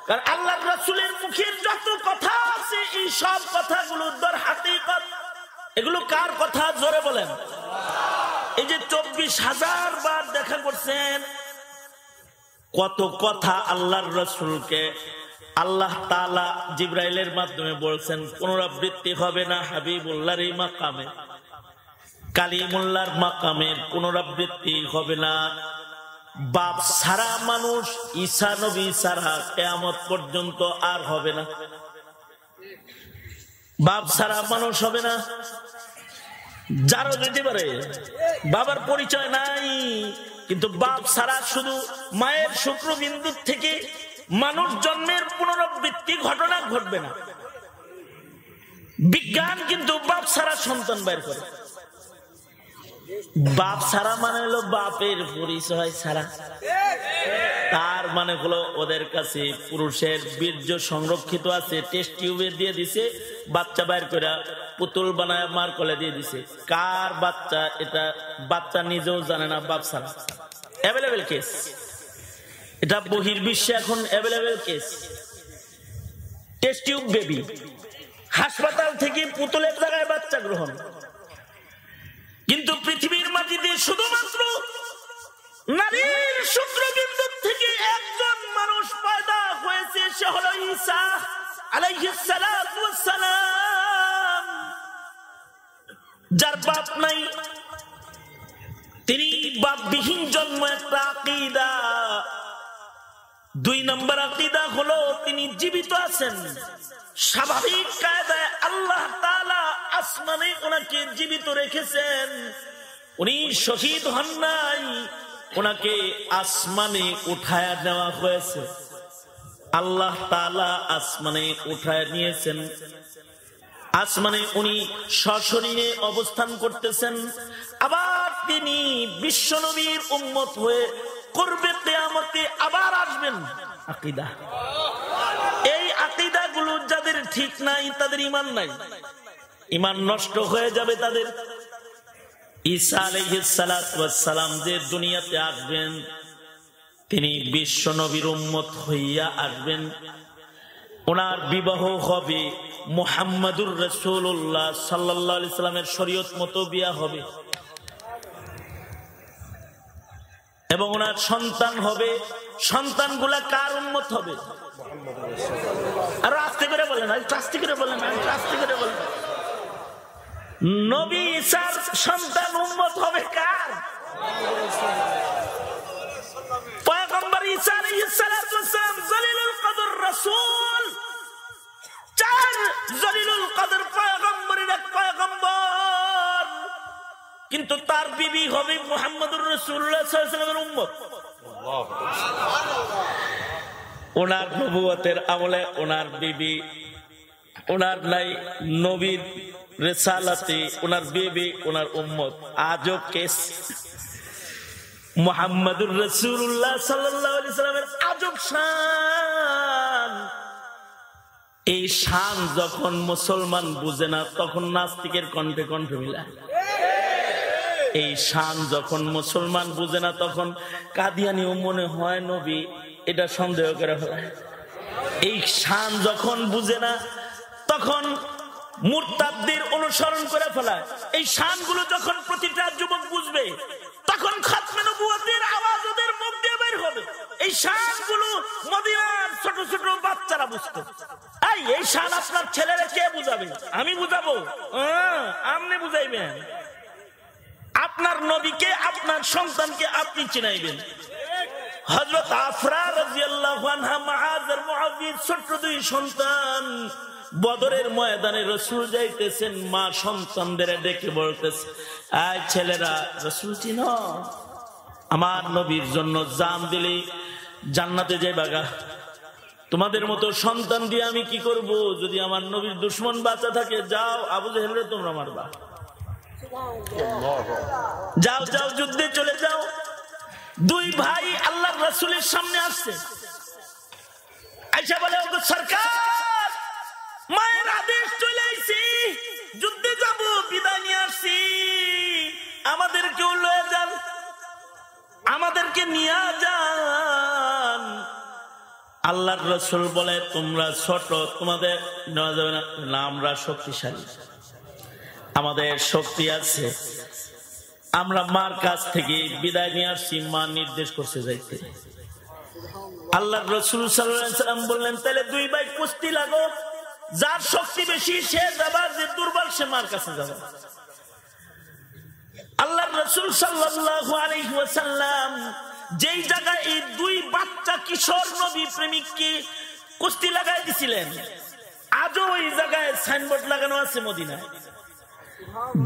কারণ আল্লাহর রাসূলের মুখের যত কথা আছে এই সব কথাগুলো দর হাকিকত। এগুলো কার কথা? জোরে বলেন। এই যে 24,000 বার দেখা করছেন, কত কথা আল্লাহর রাসূলকে আল্লাহ তাআলা জিবরাইলের মাধ্যমে বলছেন। পুনরাবৃত্তি হবে না হাবিবুল্লাহর এই মাকামে, কালিমুল্লাহর মাকামের পুনরাবৃত্তি হবে না। বাপ সারা মানুষ ঈসা নবী সারা কিয়ামত পর্যন্ত আর হবে না। বাপ সারা মানুষ হবে না। যারও যেতে পারে, বাবার পরিচয় নাই, কিন্তু বাপ সারা শুধু মায়ের শুক্রবিন্দু থেকে মানুষ জন্মের পুনরাবৃত্তি ঘটনা ঘটবে না। বিজ্ঞান কিন্তু বাপ সারা সন্তান বের করে। বাপ সারা মানে হলো বাপের পরিচয় ছাড়া। তার মানে হলো ওদের কাছে পুরুষের বীর্য সংরক্ষিত আছে, টেস্ট টিউবে দিয়ে দিছে, বাচ্চা বাইর করে পুতুল বানায় মার কোলে দিয়ে দিছে। কার বাচ্চা এটা বাচ্চা নিজেও জানে না। বাপ সারা অ্যাভেলেবেল কেস, এটা বহির্বিশ্বে এখন available case. Test tube baby, হাসপাতাল থেকে পুতুলের জায়গায় বাচ্চা গ্রহণ। কিন্তু পৃথিবীর মাটিতে শুধুমাত্র নারীর শুক্রবিন্দু থেকে একজন মানুষ পয়দা হয়েছে, সে হলো ঈসা আলাইহিস সালাতু ওয়াস সালাম। যার বাপ নাই, তিনি বাপবিহীন জন্ম, একটা আকীদা। 2 নম্বর আকীদা হলো তিনি জীবিত আছেন। স্বাভাবিক কায়দায় আল্লাহ তাআলা আসমানে ওনাকে জীবিত রেখেছেন। উনি শহীদ হন নাই, ওনাকে আসমানে উঠায়া নেওয়া হয়েছে। আল্লাহ তাআলা আসমানে উঠায় নিয়েছেন। আসমানে উনি সশরীরে অবস্থান করতেছেন। আবার তিনি বিশ্বনবীর উম্মত হয়ে করবে কিয়ামতে আবার আসবেন। আকীদা, এই আকীদা গুলো যাদের ঠিক নাই তাদের ঈমান নাই, ঈমান নষ্ট হয়ে যাবে তাদের। ঈসা আলাইহিস সালাতু ওয়াস সালাম যে দুনিয়াতে আসবেন, তিনি বিশ্বনবীর উম্মত হইয়া আসবেন। ওনার বিবাহ হবে মুহাম্মাদুর রাসূলুল্লাহ সাল্লাল্লাহু আলাইহি সাল্লামের শরীয়ত মতো বিয়া হবে, এবং ওনার সন্তান হবে। সন্তানগুলা কার উম্মত হবে? আর আস্তে করে বলেন, আস্তে করে বলেন, আস্তে করে বলেন। নবী ঈসার সন্তান উম্মত হবে কার? পয়গম্বর ঈসা আলাইহিস সালাতু ওয়াস সালাম জলিলুল কদর রাসূল, চার জলিলুল কদর পয়গম্বরের এক পয়গম্বর, কিন্তু তার বিবি হবে মুহাম্মদুর রাসূলুল্লাহ সাল্লাল্লাহু আলাইহি ওয়াসাল্লামের উম্মত। ওনার নবুয়তের আমলে ওনার বিবি, ওনার নাই নবীর রিসালাতে ওনার বিবি ওনার উম্মত। আজও কেস মুহাম্মদুর রাসূলুল্লাহ সাল্লাল্লাহু আলাইহি ওয়াসাল্লামের আজব শান। এই শান যখন মুসলমান বুঝে না তখন নাস্তিকের কণ্ঠে কণ্ঠ মিলায়। এই শান যখন মুসলমান বুঝে না তখন কাদিয়ানিও মনে হয় নবী, এটা সন্দেহ করে ফেলায়। এই শান যখন বুঝে না তখন মুরতাদদের অনুসরণ করে ফেলায়। এই শানগুলো যখন প্রতিটা যুবক বুঝবে তখন খাতমে নবুয়তের আওয়াজ ওদের মুখ দিয়ে বের হবে। এই শানগুলো মদিনার ছোট ছোট বাচ্চারা বুঝতো। এই শান আপনার ছেলেরা কে বুঝাবে? আমি বুঝাবো? আপনি বুঝাইবেন। আপনার নবীকে, আপনার সন্তানকে আপনি চিনাইবেন। হযরত আফরা রাদিয়াল্লাহু আনহা, মুআয আর মুআবিদ, ছোট্ট দুই সন্তান, বদরের ময়দানে রাসূল যাইতেছেন, মা সন্তানদের ডেকে বলতেছে, আয় ছেলেরা, রাসূল চিনো? আমার নবীর জন্য জান দিলে জান্নাতে যাইবাগা। তোমাদের মতো সন্তান দিয়ে আমি কি করব? যদি আমার নবীর দুশমন বাঁচা থাকে, যাও আবু জেহেলরে তোমরা মারবা, যাও যাও যুদ্ধে চলে যাও। দুই ভাই আল্লাহর রাসূলের সামনে আসছে, আয়েশা বলে, ওগো সরকার, মায়ের আদেশ চলে আইছি, যুদ্ধে যাব, বিদায় নিয়ে আসছি, আমাদেরকেও লয়ে যান, আমাদেরকে নিয়ে যান। আল্লাহর রাসূল বলে, তোমরা ছোট, তোমাদের নেওয়া যাবে না, আমরা শক্তিশালী, আমাদের শক্তি আছে, আমরা মার কাছ থেকে বিদায় নিয়ে আসছি, মা নির্দেশ করছে যাইতে। আল্লাহর রাসূল সাল্লাল্লাহু আলাইহি ওয়াসাল্লাম বললেন, তাহলে দুই ভাই কুস্তি লাগো, যার শক্তি বেশি সে যাবে, যে দুর্বল সে মার কাছে যাবে। আল্লাহর রাসূল সাল্লাল্লাহু আলাইহি ওয়াসাল্লাম যেই জায়গায় এই দুই বাচ্চা কিশোর নবী প্রেমিককে কুস্তি লাগাই দিছিলেন, আজও ওই জায়গায় সাইনবোর্ড লাগানো আছে মদিনায়।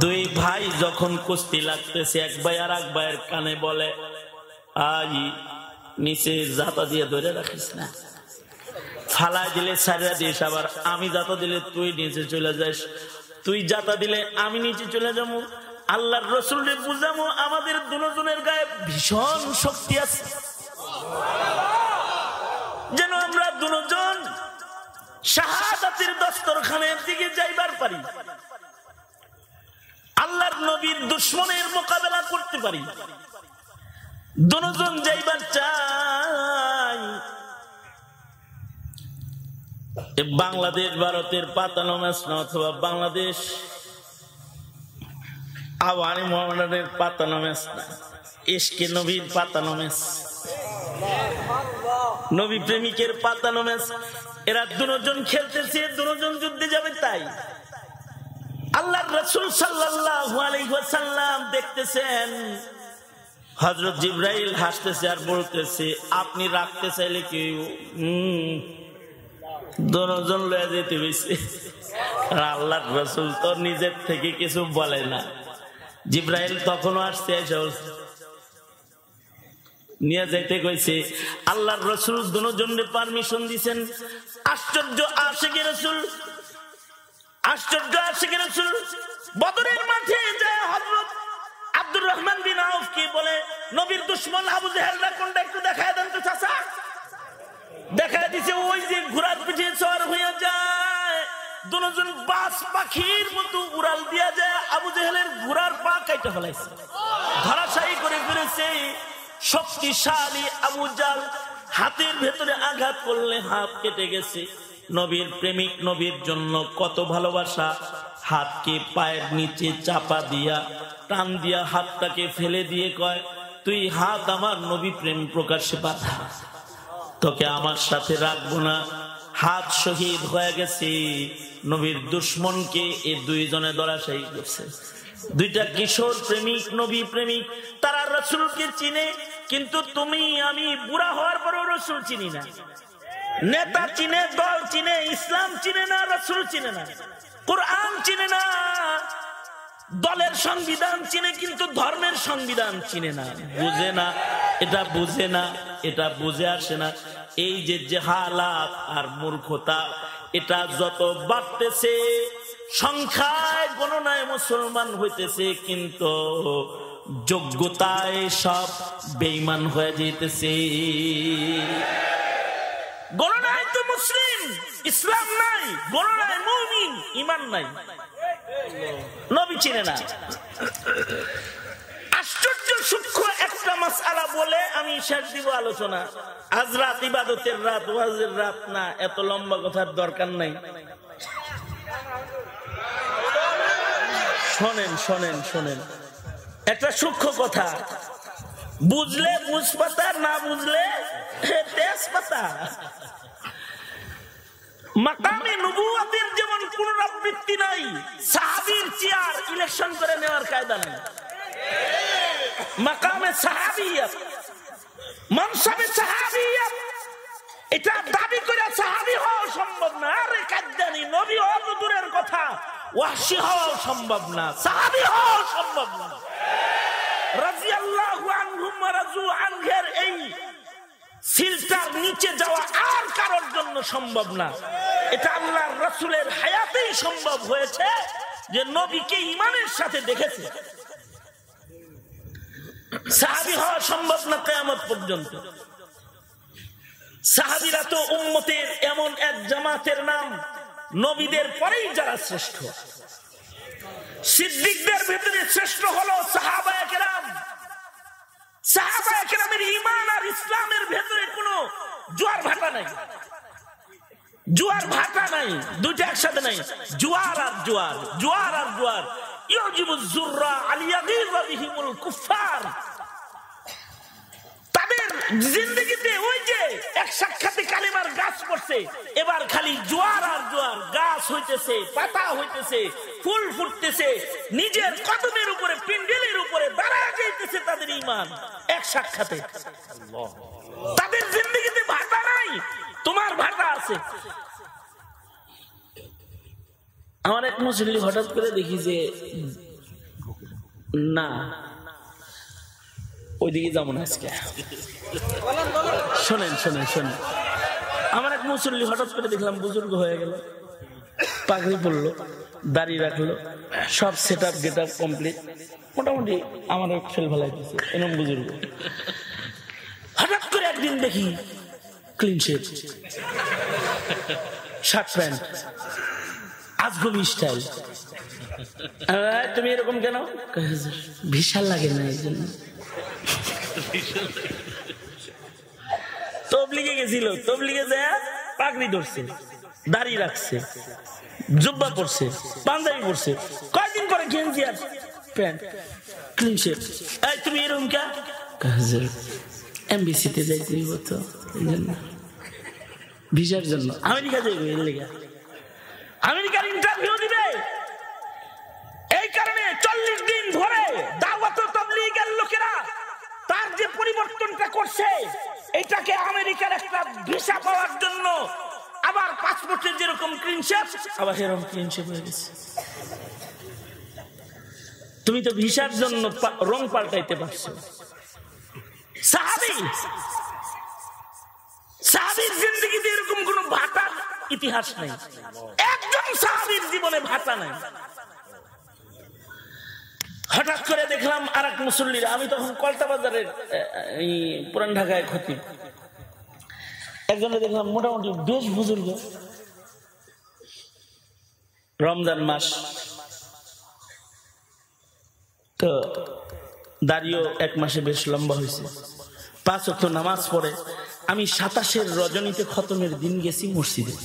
দুই ভাই যখন কুস্তি লাগতেছে, এক ভাই আর এক ভাইয়ের কানে বলে, আই নিচে জাতা দিয়ে ধরে রাখিস না, ফালাই দিলে ছাড়া দিস, আবার আমি জাতা দিলে তুই নিচে চলে যাস, তুই জাতা দিলে আমি নিচে চলে যাবো। আল্লাহর রাসূলকে বুঝামো আমাদের দুজনের গায়ে ভীষণ শক্তি আছে, যেন আমরা দুজন শাহাদাতের দস্তরখানের দিকে যাইবার পারি, আল্লাহর নবীর দুশমনের মোকাবেলা করতে পারি, দুজন যাইবার চাই। বাংলাদেশ ভারতের পাতানো ম্যাচ না, অথবা বাংলাদেশ আওয়ানি মোহামেডানের পাতানো ম্যাচ না, ইশকে নবীর পাতানো ম্যাচ, নবী প্রেমিকের পাতানো ম্যাচ। এরা দুজন খেলতেছে, দুজন যুদ্ধে যাবে। তাই আল্লাহর রাসূল সাল্লাল্লাহু আলাইহি ওয়াসাল্লাম দেখতেছেন, হযরত জিবরাইল হাসতেছে আর বলতেছে, আপনি রাখতে চাইলে কি দুজন লয়ে যেতে হইছে। আল্লাহর রাসূল তো নিজের থেকে কিছু বলে না, জিবরাইল তখনও আসছে, এসে নিয়ে যাইতে কইছে। আল্লাহর রাসূল দুজনকে পারমিশন দিবেন। আশ্চর্য আশিকে রাসূল, আশ্চর্য আশিকে রাসূল বদরের মাঠে যায় হযরত আব্দুর রহমান বিন আউফ কি বলে, নবীর দুশমন আবু জেহেলরা কোনটা একটু দেখায় দেন তো চাচা। দেখায় দিছে, ওই যে ঘোড়ার পিঠে সওয়ার হইয়া যায়, দুজন বাস পাখির মতো উড়াল দিয়া যায়, আবু জেহেলের ঘোড়ার পা কাইটা ফেলাইছে, ধরাশায়ী করে ফেলেছে। শক্তিশালী আবু জাল হাতের ভেতরে আঘাত করলে হাত কেটে গেছে। নবীর প্রেমিক, নবীর জন্য কত ভালোবাসা, হাতকে পায়ের নিচে চাপা দিয়া টান দিয়া হাতটাকে ফেলে দিয়ে কয়, তুই হাত আমার নবী প্রেম প্রকাশ্যে বাধা, তোকে আমার সাথে রাখবো না, হাত শহীদ হয়ে গেছে। নবীর দুশ্মনকে এই দুইজনে ধরাশায়ী করছে। দুইটা কিশোর প্রেমিক, নবী প্রেমিক, তারা রাসূলকে চিনে, কিন্তু তুমি আমি বুড়া হওয়ার পরেও রাসূল চিনি না। নেতা চিনে, দল চিনে, ইসলাম চিনে না, রাসূল চিনে না, কোরআন চিনে না, দলের সংবিধান চিনে কিন্তু ধর্মের সংবিধান চিনে না, বুঝে না, এটা বুঝে না, এটা বুঝে আসে না। এই যে জাহালাত আর মূর্খতা, এটা যত বাড়তেছে, সংখ্যায় গণনায় মুসলমান হইতেছে, কিন্তু যোগ্যতায় সব বেঈমান হয়ে যেতেছে। গণনায় তো মুসলিম, ইসলাম নাই, গণনায় মুমিন, ঈমান নাই, নবী চিনে না। আশ্চর্য সূক্ষ্ম একটা মাসআলা বলে আমি শেষ দিব আলোচনা। আজ রাত ইবাদতের রাত, ওয়াজের রাত না, এত লম্বা কথার দরকার নাই। শোনেন শোনেন শোনেন, একটা সূক্ষ্ম কথা, বুঝলে বুঝপাতা, না বুঝলে তেজপাতা। মাকামে নবুয়তের যেমন পুনরাবৃত্তি নাই, সাহাবীর চেয়ার ইলেকশন করে নেওয়ার কায়দা নেই। মাকামে সাহাবিয়ত, মানসাবে সাহাবিয়ত, এটা দাবি করে সাহাবী হওয়া সম্ভব না। আরে কাদ্দানি, নবী হওয়া তো দূরের কথা, ওয়াহশী হওয়া সম্ভব না, সাহাবী হওয়া সম্ভব না। রাদিয়াল্লাহু আনহুম ওয়া রাযু আনহুর এই সিলটার নিচে যাওয়া আর কারোর জন্য সম্ভব না। এটা আল্লাহর রাসূলের হায়াতেই সম্ভব হয়েছে, যে নবীকে ঈমানের সাথে দেখেছে। সাহাবী হওয়া সম্ভব না কিয়ামত পর্যন্ত। সাহাবীরা তো উম্মতের এমন এক জামাতের নাম, নবীদের পরেই যারা শ্রেষ্ঠ। সিদ্দিকদের ভিতরে শ্রেষ্ঠ হলো সাহাবায়ে কেরাম। সাহাবায়ে কেরামের ঈমান আর ইসলামের ভেতরে কোনো জোয়ার ভাটা নাই, জোয়ার ভাটা নাই, দুইটা একসাথে নাই, জোয়ার আর জোয়ার, জোয়ার আর জোয়ার। ইউজিবুজ যুররা আলিয়াগিযা বিহিমুল কুফার। তাদের জিন্দেগিতে ওই যে এক সাক্ষাতে কালিমার গাছ পড়ছে, এবার খালি জোয়ার আর জোয়ার, গাছ হইতেছে, পাতা হইতেছে, ফুল ফুটতেছে, নিজের কদমের উপরে, পিন্ডিলের উপরে দাঁড়ায় যাইতেছে তাদের ঈমান এক সাক্ষাতে। তাদের জিন্দেগিতে ভাটা নাই, তোমার ভাটা আছে। আমার এক মুসল্লি হঠাৎ করে দেখি যে না, ওইদিকে যাবো না আজকে। শোনেন শোনেন শোনেন, আমার এক মুসল্লি হঠাৎ করে দেখলাম বুজুর্গ হয়ে গেল, পাগড়ি পরলো, দাড়ি রাখলো, সব set up get up complete, মোটামুটি আমার ফেল ফেলাইতেছে, এরকম বুজুর্গ। হঠাৎ করে একদিন দেখি ক্লিন শেভ, শার্ট প্যান্ট, আজগবি স্টাইল। তুমি এরকম কেন? বিশাল লাগে না এই জন্য। তবলিগে গেছিল, তবলিগে যায় পাগড়ি ধরছে, দাড়ি রাখছে, জুব্বা পরছে, পাঞ্জাবি পরছে, কয়েকদিন পরে গেঞ্জি আর প্যান্ট, ক্লিন শেভ। এই তুমি এরকম কে? এমবিসিতে যাইতে হইব তো, এই জন্য, ভিসার জন্য আমেরিকা যাইব, এর লেগে আমেরিকার ইন্টারভিউ দিবে। এই কারণে 40 দিন ধরে দাওয়াত ও তাবলীগের লোকেরা তার যে পরিবর্তনটা করছে, এটাকে আমেরিকার একটা ভিসা পাওয়ার জন্য, আবার পাসপোর্টের যেরকম ক্লিন শেভ, আবার এরকম ক্লিন শেভ হয়ে গেছে। তুমি তো ভিসার জন্য রং পাল্টাইতে পারছো। সাহাবী, সাহাবীর জিন্দেগিতে এরকম কোন ভাটার ইতিহাস নাই, একজন সাহাবীর জীবনে ভাটা নাই। হঠাৎ করে দেখলাম আর এক মুসল্লিরা, আমি তখন কলতা বাজারের পুরান ঢাকায় খতিব, একজনে দেখলাম মোটামুটি বেশ বুজুর্গ, রমজান মাস তো দাড়িও 1 মাসে বেশ লম্বা হয়েছে, 5 ওয়াক্ত নামাজ পড়ে। আমি 27 রজনীতে খতমের দিন গেছি মসজিদে,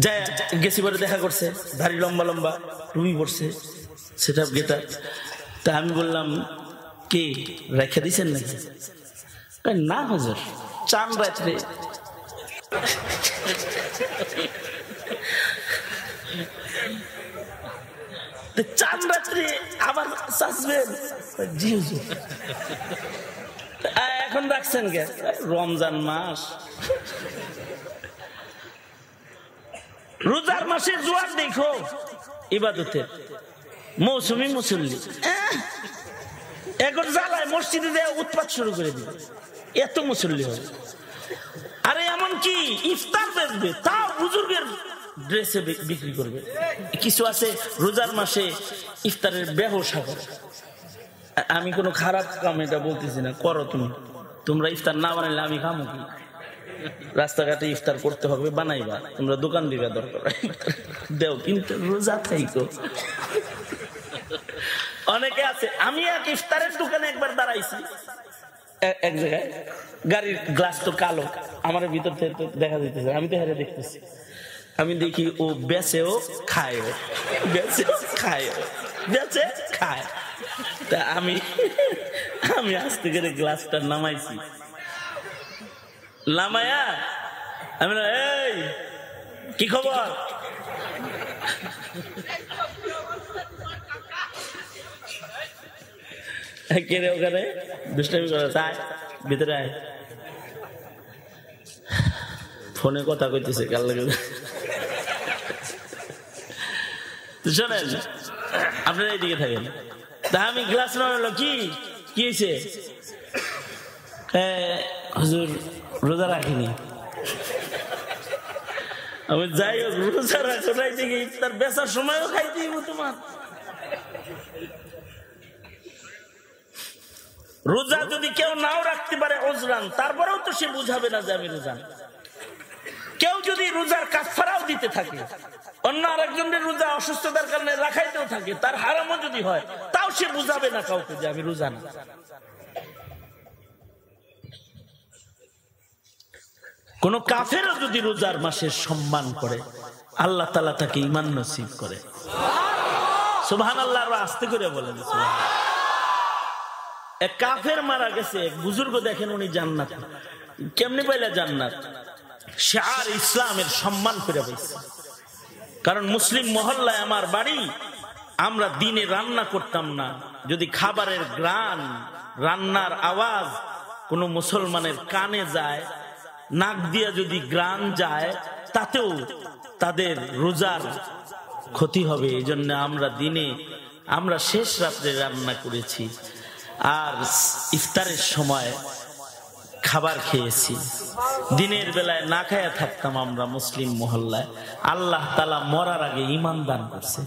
যায় গেছি পরে দেখা করছে, দাড়ি লম্বা লম্বা, টুপি পড়ছে, সেটা গেটা। তা আমি বললাম, কে রেখে দিছেন নাকি? না হুজুর, চান রাত্রে চাঁদ রাত্রে আবার চাষবেন? জি হুজুর। এখন রাখছেন কে? রমজান মাস, রোজার মাসে জোয়ার দেখো ইবাদতের মৌসুমি মুসল্লি এখন জ্বালায় মসজিদে দেয়া উৎপাত শুরু করে দিবে, এত মুসল্লি হবে। আরে এমন কি ইফতার বেচবে, তাও বুজুর্গের ড্রেসে বিক্রি করবে। কিছু আছে রোজার মাসে ইফতারের ব্যবসা করে। আমি কোনো খারাপ কাম এটা বলতেছি না, করো তোমরা ইফতার না বানাইলে আমি খামো কি? রাস্তাঘাটে ইফতার করতে হবে, বানাইবা, তোমরা দোকান দিবা, দরকার দেও, কিন্তু রোজা থাইকো। অনেকে আছে, আমি এক ইফতারের দোকানে একবার দাঁড়াইছি এক জায়গায়, গাড়ির গ্লাস তো কালো, আমার ভিতর থেকে তো দেখা যাইতেছে, আমি তো হেরে দেখতেছি। আমি দেখি ও বেচেও খায়, বেচেও খায়, বেচে খায়। তা আমি আস্তে করে গ্লাসটা নামাইছি, নামায়া আমি, এই কি খবর? কেড়ে ওখানে দুষ্টামি করে, তাই ভিতরে আয়, ফোনে কথা কইতেছে কাল লাগে। শোনেন, আপনারা এইদিকে থাকেন। তা আমি গ্লাস নামালো, কি হয়েছে? হুজুর রোজা রাখিনি। আমি যাই হোক, রোজা রাখো নাই দেখি ইফতার বেচার সময়ও খাইতে হইব তোমার। রোজা যদি কেউ নাও রাখতে পারে ওজরান, তারপরেও তো সে বুঝাবে না যে আমি রোজা। কেউ যদি রোজার কাফারাও দিতে থাকে, অন্য আরেকজনের রোজা অসুস্থতার কারণে রাখাইতেও থাকে, তার হারামও যদি হয়, তাও সে বুঝাবে না কাউকে যে আমি রোজা না। কোন কাফেরও যদি রোজার মাসের সম্মান করে, আল্লাহ তাআলা তাকে ঈমান নসিব করে। সুবহানাল্লাহ, আস্তে করে বলেন। এক কাফের মারা গেছে, এক বুজুর্গ দেখেন উনি জান্নাত। কেমনি পাইলা জান্নাত? শাআর ইসলামের সম্মান করে পাইছে। কারণ মুসলিম মহল্লায় আমার বাড়ি, আমরা দিনে রান্না করতাম না, যদি খাবারের গ্রান, রান্নার আওয়াজ কোন মুসলমানের কানে যায়, নাক দিয়া যদি গ্রান যায়, তাতেও তাদের রোজার ক্ষতি হবে। এই জন্য আমরা দিনে, আমরা শেষ রাত্রে রান্না করেছি, আর ইফতারের সময় খাবার খেয়েছি। দিনের বেলায় না খায়া থাকতাম আমরা মুসলিম মহল্লায়। আল্লাহ তাআলা মরার আগে ঈমান দান করছে।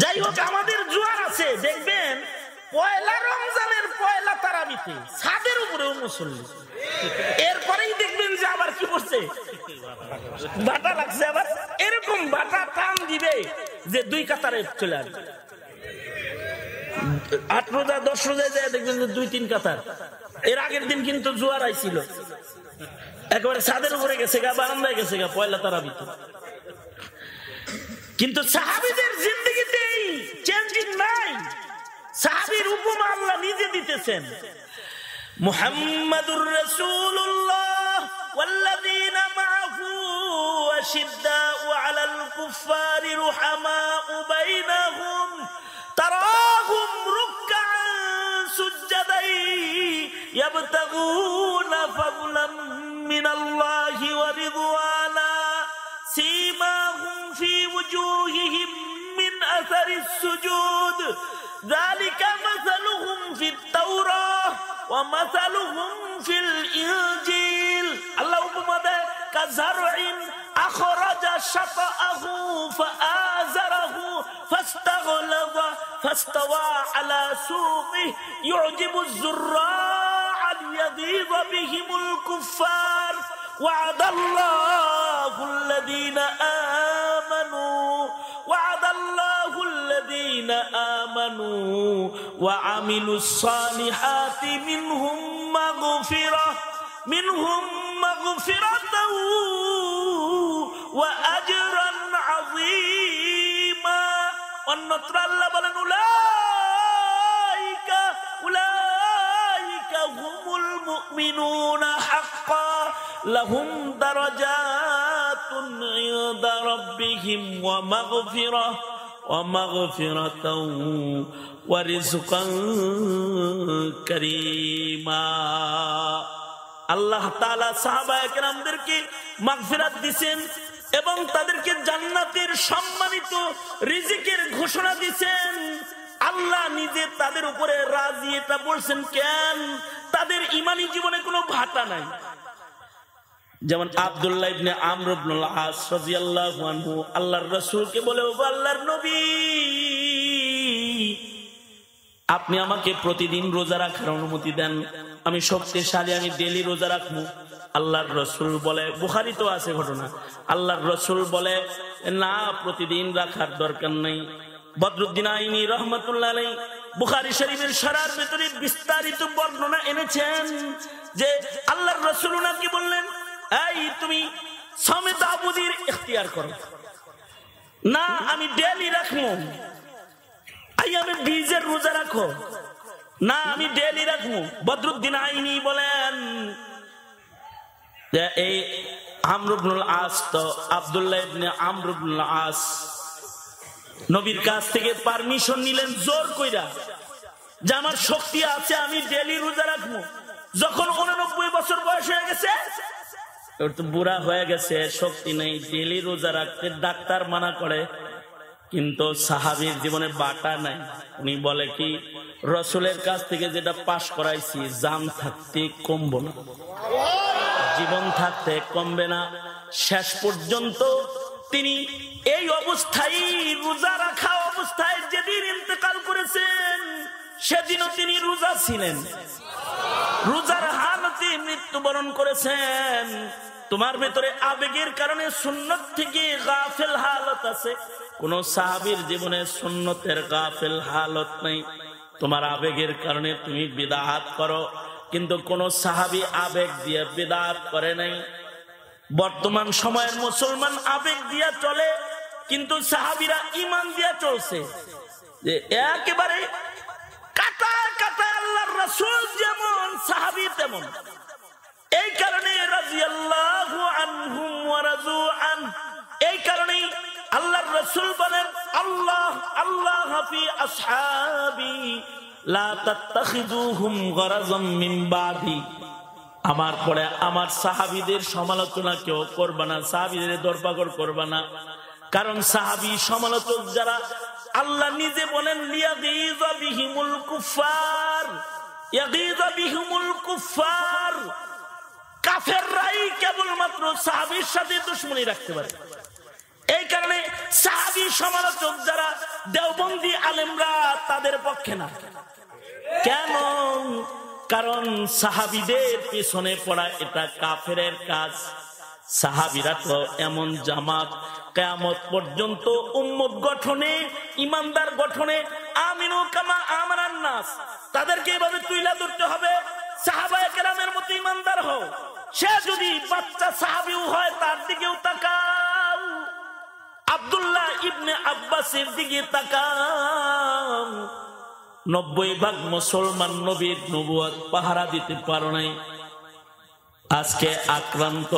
যাই হোক, আমাদের জোয়ার আছে, দেখবেন পয়লা রমজানের পয়লা তারাবিতে ছাদের উপরেও মুসল্লি। এরপরেই দেখবেন যে আবার কি করছে, বাটা লাগছে, আবার এরকম বাটা টান দিবে যে 2 কাতারে চলে আসবে। 8 রোজা 10 রোজায় যায় দেখবেন যে 2-3 কাতার। এর আগের দিন কিন্তু জোয়ার আইছিল, একেবারে ছাদের উপরে গেছে গা, বারান্দায় গেছে গা পয়লা তারাবিতে। কিন্তু সাহাবীদের জিন্দেগিতে এই চেঞ্জিং নাই। সাহাবীর উপমা আল্লাহ নিজে দিতেছেন। মুহাম্মাদুর রাসূলুল্লাহ ওয়াল্লাযীনা মাআহু আশিদ্দাউ আলাল কুফফারি রুহামাউ বাইনাহুম তারাহুম রুকআন সুজদাই ইয়াবতাগুনা ফাদলাম মিনাল্লাহি ওয়া রিদওয়ানা সীমাহুম ফি ওয়ুজুহিহিম মিন আসারিস সুজুদ যালিকা মাসালুহুম ফিত তাওরাহ ওয়া মাসালুহুম ফিল ইনজিল। আল্লাহ উপমা দেয়, কাযারইন আখরাজা শাতাআহু ফাআযারাহু ফাস্তাগলাযা ফাস্তাওয়া আলা সুকিহি ইউজিবুজ যুররা'a লিয়াগীযা বিহিমুল কুফফার ওয়া'দাল্লাহু আল্লাযীনা আমানু ওয়া'দাল্লাহু আল্লাযীনা আমানু ওয়া আমিলুস সালিহাতি মিনহুম মাগফিরাতান ওয়া আজরান আযীমা। অন্যত্র আল্লাহ বলেন, উলাইকা হুমুল মুমিনুনা হাক্কা লাহুম দারাজাতুন ইনদা রাব্বিহিম ওয়া মাগফিরাতাও ওয়া রিজকান কারীমা। আল্লাহ তাআলা সাহাবায়ে কেরামদেরকে মাগফিরাত দিবেন এবং তাদেরকে জান্নাতের সম্মানিত রিজিকের ঘোষণা দিবেন। আল্লাহ নিজে তাদের উপরে রাজি, এটা বলছেন কেন? তাদের ঈমানি জীবনে কোনো ভাটা নাই। যেমন আব্দুল্লাহ ইবনে আমর ইবনুল আস রাদিয়াল্লাহু আনহু আল্লাহর রাসূলকে বলে, ও আল্লাহর নবী, আপনি আমাকে প্রতিদিন রোজা রাখার অনুমতি দেন, আমি শক্তিশালী, আমি ডেইলি রোজা রাখবো। আল্লাহর রাসূল বলে, বুখারীতে আছে ঘটনা, আল্লাহর রাসূল বলে না, প্রতিদিন রাখার দরকার নেই। বদরুদ্দিন আইনি রহমাতুল্লাহ আলাইহি বুখারী শরীফের শরহের ভিতরে বিস্তারিত বর্ণনা এনেছেন যে আল্লাহর রাসূল নাকি বললেন, এই তুমি সামে তাবুদির ইখতিয়ার করো না, আমি ডেইলি রাখবো। আমি বীজের রোজা রাখো না, আমি ডেইলি রাখবো। বদরুদ্দিন আইনি বলেন যে এই আমর ইবনুল আস তো আব্দুল্লাহ ইবনে আমর ইবনুল আস নবীর কাছ থেকে পারমিশন নিলেন জোর কইরা যে আমার শক্তি আছে, আমি ডেইলি রোজা রাখবো। যখন 89 বছর বয়স হয়ে গেছে, ওর তো বুড়া হয়ে গেছে, শক্তি নেই, ডেইলি রোজা রাখতে ডাক্তার মানা করে, কিন্তু সাহাবীর জীবনে বাটা নাই। উনি বলে কি, রাসূলের কাছ থেকে যেটা পাশ করাইছি, জাম থাকতে কমবো না, জীবন থাকতে কমবে না। শেষ পর্যন্ত তিনি এই অবস্থায়, রোজা রাখা অবস্থায় যেদিন ইন্তেকাল করেছেন, সেদিনও তিনি রোজা ছিলেন, রোজার হালতে মৃত্যুবরণ করেছেন। তোমার ভেতরে আবেগের কারণে সুন্নত থেকে গাফেল হালত আছে, কোন সাহাবীর জীবনে সুন্নতের গাফেল হালত নাই। তোমার আবেগের কারণে তুমি বিদআত করো, কিন্তু কোন সাহাবী আবেগ দিয়ে বিদআত করে নাই। বর্তমান সময়ের মুসলমান আবেগ দিয়া চলে, কিন্তু সাহাবীরা ঈমান দিয়া চলছে, যে একেবারে কাটা কাটা আল্লাহর রাসূল যেমন সাহাবী তেমন। এই কারণে রাদিয়াল্লাহু আনহুম ওয়া রাযু আন, এই কারণে আল্লাহর রাসূল বলেন, আল্লাহ আল্লাহ ফি আসহাবি লা তাত্তাখিযুহুম গরাযাম মিন বাদি। আমার পরে আমার সাহাবীদের সমালোচনা কেউ করবে না, সাহাবীদের দরপাকড় করবে না। কারণ সাহাবী সমালোচক যারা, আল্লাহ নিজে বলেন লিয়াগীযা বিহিমুল কুফার, ইয়াগীযা বিহিমুল কুফার। কাফেররাই কেবলমাত্র সাহাবীর সাথে দুশমনি রাখতে পারে। এই কারণে সাহাবী সমালোচক যারা দেওবন্দি আলেমরা তাদের পক্ষে না। কেন? কারণ সাহাবীদের পেছনে পড়া এটা কাফেরের কাজ। সাহাবীরা তো এমন জামাত, কিয়ামত পর্যন্ত উম্মত গঠনে, ইমানদার গঠনে, আমিনু কামা আমানান নাস, তাদেরকে এভাবে তুইলা ধরতে হবে। সাহাবায়ে কেরামের মতো ইমানদার হও। সে যদি বাচ্চা সাহাবীও হয়, তার দিকেও তাকাও। আব্দুল্লাহ ইবনে আব্বাসের দিকে তাকাও। 90% মুসলমান নবীর নবুয়ত পাহারা দিতে পারো নাই, আজকে আক্রান্ত।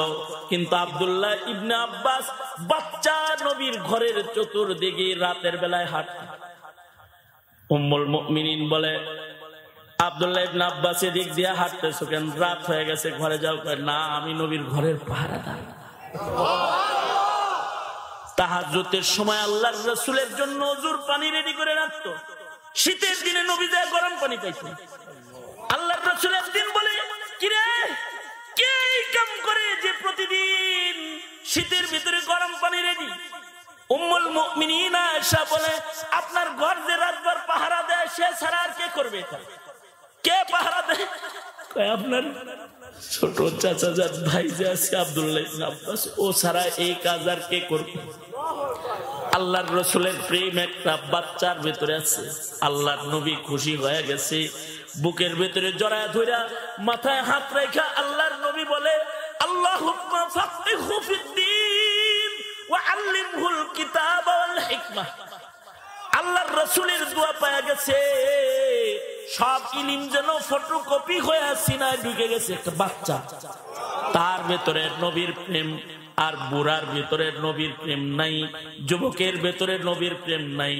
কিন্তু আব্দুল্লাহ ইবনে আব্বাস বাচ্চা নবীর ঘরের চতুর্দিকে রাতের বেলায় হাঁটত। উম্মুল মুমিনিন বলে, আব্দুল্লাহ ইবনে আব্বাস এদিক দিয়ে হাঁটতেছো কেন? রাত হয়ে গেছে, ঘরে যাও। না, আমি নবীর ঘরের পাহারাদার। তাহাজ্জুদের সময় আল্লাহর রাসূলের জন্য ওযুর পানি রেডি করে রাখতো। শীতের দিনে নবী যায় গরম পানি পাইতো। আল্লাহর রাসূল একদিন বলে, কিরে কে এই কাম করে যে প্রতিদিন শীতের ভিতরে গরম পানি রেডি? উম্মুল মুমিনিন আয়েশা বলে, আপনার ঘর যে রাতভর পাহারা দেয়, সে ছাড়া আর কে করবে এটা? কে পাহারা দেয়? আপনার ছোট চাচাজাত ভাই যে আছে আব্দুল্লাহ ইবনে আব্বাস, ও ছাড়া এই কাজ আর কে করবে? আল্লাহর রাসূলের প্রেম একটা বাচ্চার ভিতরে আছে। আল্লাহর নবী খুশি হয়ে গেছে, বুকের ভিতরে জড়ায় ধইরা মাথায় হাত রেখা আল্লাহর নবী বলে, আল্লাহুম্মা ফাক্কিহু ফিদ্দীন ওয়া আল্লিমহুল কিতাব ওয়াল হিকমাহ। আল্লাহর রাসূলের দোয়া পাওয়া গেছে, সব ইলিম যেন ফটোকপি হয়ে সিনায় ঢুকে গেছে একটা বাচ্চা। তার ভেতরে নবীর প্রেম আর বুড়ার ভেতরে নবীর প্রেম নাই, যুবকের ভেতরে নবীর প্রেম নাই।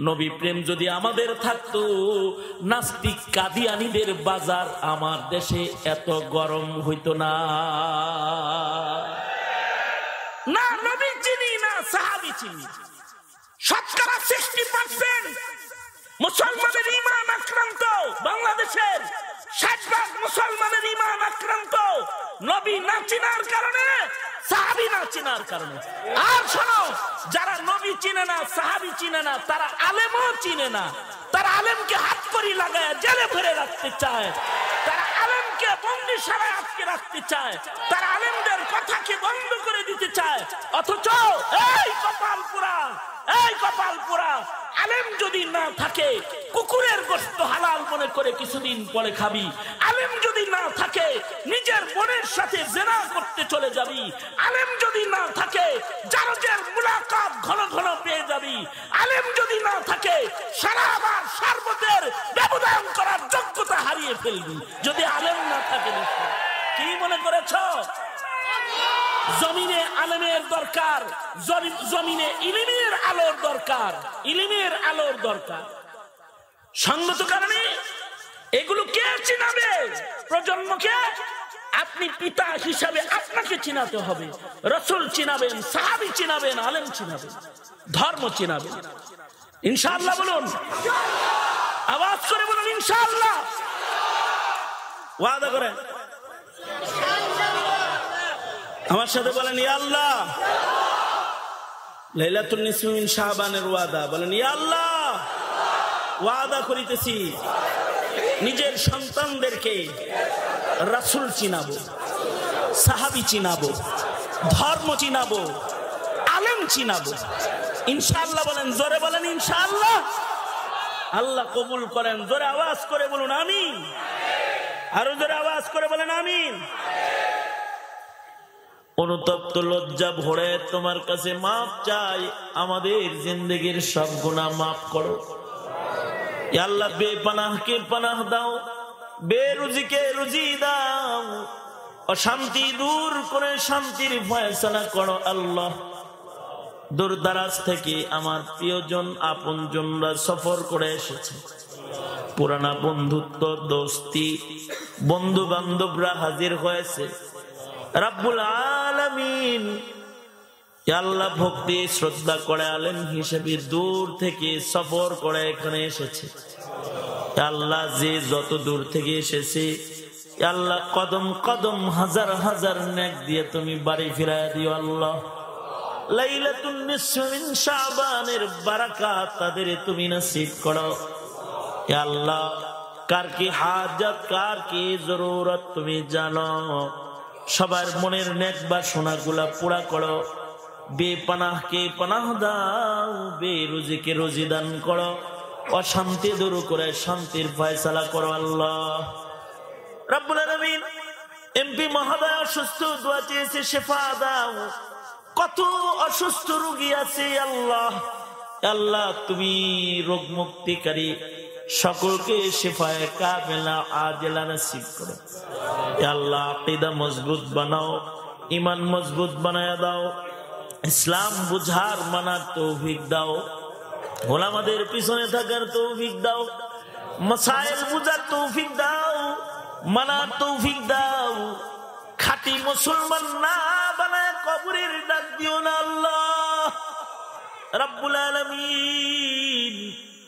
নবী প্রেম যদি আমাদের থাকতো, নাস্তিক কাদিয়ানীদের বাজার আমার দেশে এত গরম হইতো না। না নবী চিনি না সাহাবী চিনি। শতকরা 60% মুসলমানের ঈমান আক্রান্ত। বাংলাদেশের 60% মুসলমানের ঈমান আক্রান্ত নবী না চিনার কারণে, সাহাবী না চিনার কারণে। আর শোনো, যারা নবী চিনে না, সাহাবী চিনে না, তারা আলেমও চিনে না। তারা আলেমকে হাত করি লাগায় জেলে ভরে রাখতে চায়, তারা আলেমকে বন্দিশালায় আটকে রাখতে চায়, তারা আলেমদের কথাকে বন্ধ করে দিতে চায়। অথচ এই কপাল পোড়া, এই কপাল পোড়া, আলেম যদি না থাকে কুকুরের গোশত হালাল মনে করে কিছুদিন পরে খাবি। আলেম যদি না থাকে নিজের বোনের সাথে জেনা করতে চলে যাবি। আলেম যদি না থাকে জারজের মুলাকাত ঘন ঘন পেয়ে যাবি। আলেম যদি না থাকে শরাব আর শরবতের ব্যবধান করার যোগ্যতা হারিয়ে ফেলবি যদি আলেম না থাকে। কি মনে করেছ? জমিনে আলেমের দরকার, জমিনে ইলমের আলোর দরকার, ইলমের আলোর দরকার। সঙ্গত কারণে এগুলো কে চিনাবে? প্রজন্মকে আপনি পিতা হিসাবে আপনাকে চিনাতে হবে। রাসূল চিনাবেন, সাহাবী চিনাবেন, আলেম চিনাবেন, ধর্ম চিনাবেন। ইনশাআল্লাহ বলুন, আওয়াজ করে বলুন ইনশাআল্লাহ। ওয়াদা করেন, আমার সাথে বলেন ইয়া আল্লাহ। লাইলাতুন নিসফি মিন শাবানের ওয়াদা, বলেন ইয়া আল্লাহ। ওয়াদা করিতেছি নিজের সন্তানদেরকে রাসূল চিনাবো, সাহাবী চিনাবো, ধর্ম চিনাবো, আলেম চিনাবো। ইনশাআল্লাহ বলেন, জোরে বলেন ইনশাআল্লাহ। আল্লাহ কবুল করেন। জোরে আওয়াজ করে বলুন আমিন। আরো জোরে আওয়াজ করে বলেন আমিন। অনুতপ্ত লজ্জা ভরে তোমার কাছে মাপ চাই, আমাদের জিন্দেগির সব গুনাহ মাফ করো। ইয়া আল্লাহ, বেপানাহকে পানাহ দাও, বেরুজিকে রুজি দাও, অশান্তি দূর করে শান্তির ফয়সালা করো আল্লাহ। দূর দারাজ থেকে আমার প্রিয়জন আপনজনরা সফর করে এসেছে, পুরানা বন্ধুত্ব দোস্তি বন্ধু বান্ধবরা হাজির হয়েছে। রব্বুল আলামিন আল্লাহ ভক্তি শ্রদ্ধা করে আলেম হিসেবে দূর থেকে সফর করে এখানে এসেছে। আল্লাহ যে যত দূর থেকে এসেছে আল্লাহ কদম কদম হাজার হাজার নেক দিয়ে তুমি বাড়ি ফিরায় দিও আল্লাহ। লাইলাতুন নিসফি মিন শাবানের বারাকাত তাদের তুমি নসিব করো আল্লাহ। কার কি হাজত, কার কি জরুরত তুমি জানো। সবার মনের নেক বাসনাগুলা পুরা করো। বেপানাহকে পানাহ দাও, বেরুজিকে রুজি দান করো, অশান্তি দূর করে শান্তির ফয়সালা করো আল্লাহ। রব্বুল আলামিন এমপি মহোদয় অসুস্থ, দোয়া চেয়েছে শেফা দাও। কত অসুস্থ রোগী আছে আল্লাহ। আল্লাহ তুমি রোগ মুক্তিকারী, সকলকে শেফায়ে কামিলা আজেলা নসিব করো আল্লাহ। আকীদা মজবুত বানাও, ঈমান মজবুত বানায়া দাও, ইসলাম বুঝার মানার তৌফিক দাও, ওলামাদের পিছনে থাকার তৌফিক দাও, মাসাইল বুঝার তৌফিক দাও, মানার তৌফিক দাও। খাঁটি মুসলমান না বানায় কবরের ডাক দিও না আল্লাহ। রব্বুল আলামিন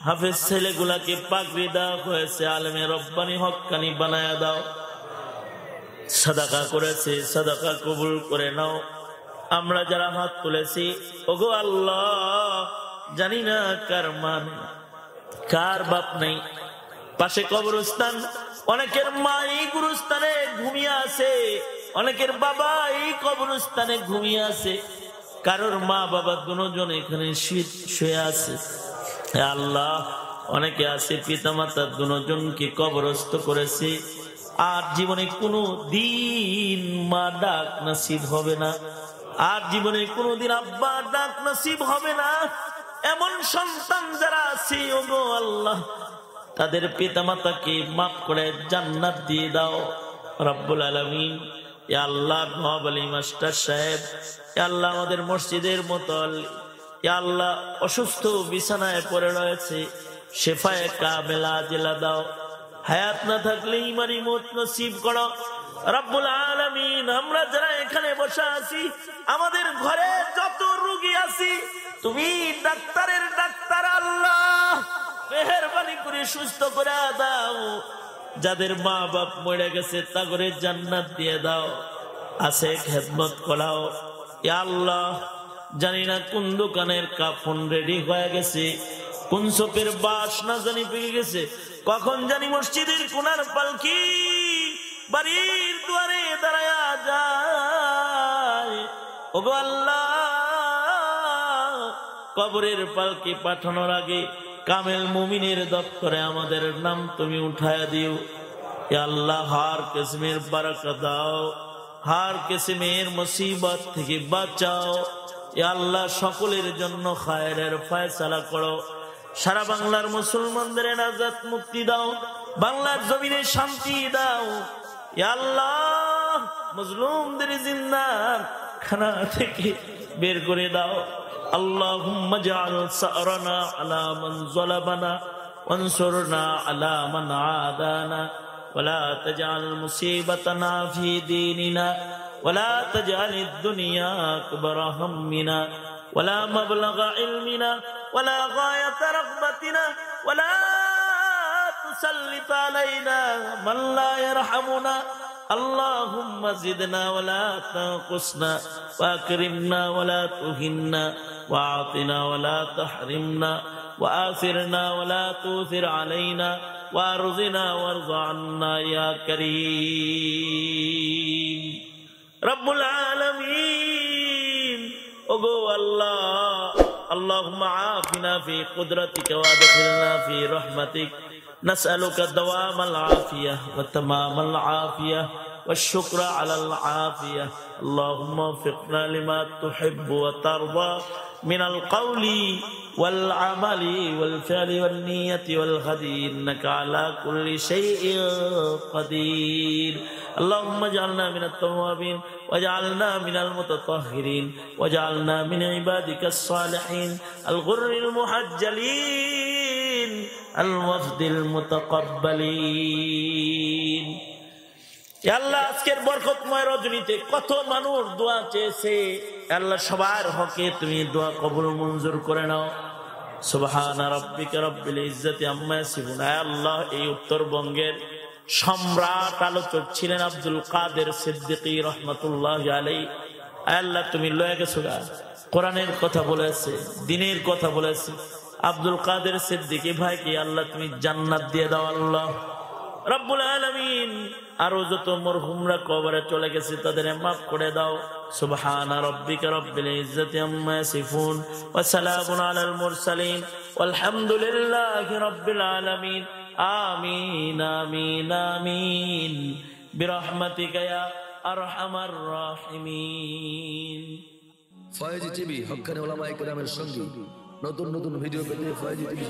হাফেজ ছেলেগুলাকে পাগড়ি দেওয়া হয়েছে, আলেমে রব্বানি হক্কানি বানায়া দাও। সাদাকা করেছে, সাদাকা কবুল করে নাও। আমরা যারা হাত তুলেছি ওগো আল্লাহ, জানি না কার মান কার বাপ নেই, পাশে কবরস্থান, অনেকের মা এই গুরুস্থানে ঘুমিয়ে আছে, অনেকের বাবা এই কবরস্থানে ঘুমিয়ে আছে, কারোর মা বাবা দুজন এখানে শুয়ে আছে আল্লাহ। অনেকে আছে পিতা মাতা দুজনকে কবরস্থ করেছে, আর জীবনে কোনো দিন মা ডাক নসিব হবে না, আর জীবনে কোনোদিন আব্বা ডাক নসিব হবে না। এমন সন্তান যারা আছে ওগো আল্লাহ, তাদের পিতামাতাকে মাফ করে জান্নাত দিয়ে দাও রব্বুল আলামিন। ইয়া আল্লাহ নওয়াব আলী মাস্টার সাহেব, ইয়া আল্লাহ আমাদের মসজিদের মুতাল, ইয়া আল্লাহ অসুস্থ বিছানায় পড়ে রয়েছে, শেফায়ে কামেলা জেলা দাও। হায়াত না থাকলে ইমানি মত নসিব করো রব্বুল আলামিন। আমরা যারা এখানে বসে আছি, আমাদের ঘরে যত রোগী আছি, তুমি ডাক্তারের ডাক্তার আল্লাহ, মেহেরবানি করে সুস্থ করে দাও। যাদের মা বাপ মরে গেছে তাগরে জান্নাত দিয়ে দাও, আছে খেদমত করাও। ইয়া আল্লাহ জানি না কোন দোকানের কাফন রেডি হয়ে গেছে, কোন সোপের বাস না জানি পেয়ে গেছে, কখন জানি মসজিদের কোনার পালকি বাড়ির দুয়ারে দাঁড়ায়া যায়। ওগো আল্লাহ, কবরের পালকি পাঠানোর আগে কামেল মুমিনের দপ্তরে আমাদের নাম তুমি উঠায়া দিও। ইয়া আল্লাহ হার কিসমের বারাকা দাও, হার কিসমের মুসিবত থেকে বাঁচাও। ইয়া আল্লাহ সকলের জন্য খায়রের ফয়সালা করো। সারা বাংলার মুসলমানদের নাজাত মুক্তি দাও, বাংলার জমিনে শান্তি দাও। ইয়া আল্লাহ মজলুমদের জিন্নাত খানা থেকে বের করে দাও। اللهم اجعل ثأرنا على من ظلمنا وانصرنا على من عادانا ولا تجعل مصيبتنا في ديننا ولا تجعل الدنيا أكبر همنا ولا مبلغ علمنا ولا غاية رغبتنا ولا تسلط علينا من لا يرحمنا اللهم زدنا ولا تنقصنا واكرمنا ولا تهنا واعطنا ولا تحرمنا وآثرنا ولا تؤثر علينا وارضنا وارض عنا يا كريم رب العالمين ওগো আল্লাহ اللهم عافنا في قدرتك وادخلنا في رحمتك نسألك دوام العافية وتمام العافية والشكر على العافية اللهم وفقنا لما تحب وترضى من القول والعمل والفعل والنية والهدي إنك على كل شيء قدير اللهم اجعلنا من التوابين واجعلنا من المتطهرين واجعلنا من عبادك الصالحين الغر المحجلين المفد المتقبلين يا الله আজকের বরকতময় রজনীতে কত মানুষ দোয়া চেয়েছে আল্লাহ সবার হকে তুমি দোয়া কবুল মঞ্জুর করে নাও সুবহান রাব্বিকা রাব্বিল ইজ্জাতি আম্মা ইয়াসিফুন আয় আল্লাহ এই উত্তরবঙ্গের সম্রাট আলোচক ছিলেন আব্দুল কাদের সিদ্দিকী রাহমাতুল্লাহি আলাইহি আয় আল্লাহ তুমি লয়ে গেছো কোরআনের কথা বলেছে দ্বীনের কথা বলেছে আব্দুল কাদের সিদ্দিকী ভাইকে আল্লাহ তুমি জান্নাত দিয়ে দাও আল্লাহ রব্বুল আলামিন আরো যত মরহুমরা কবরে চলে গেছে তাদের মাফ করে দাও সুবহান রাব্বিকা রাব্বিল ইজ্জাতি আম্মা ইয়াসিফুন ওয়া সালামুন আলাল মুরসালিন ওয়ালহামদুলিল্লাহি রাব্বিল আলামিন আমিন আমিন আমিন বিরহমাতিকা ইয়া আরহামার রাহিমিন ফয়েজি টিভি হক্কানি উলামায়ে কেরামের সঙ্গে নতুন নতুন ভিডিও পেতে ফয়েজি টিভি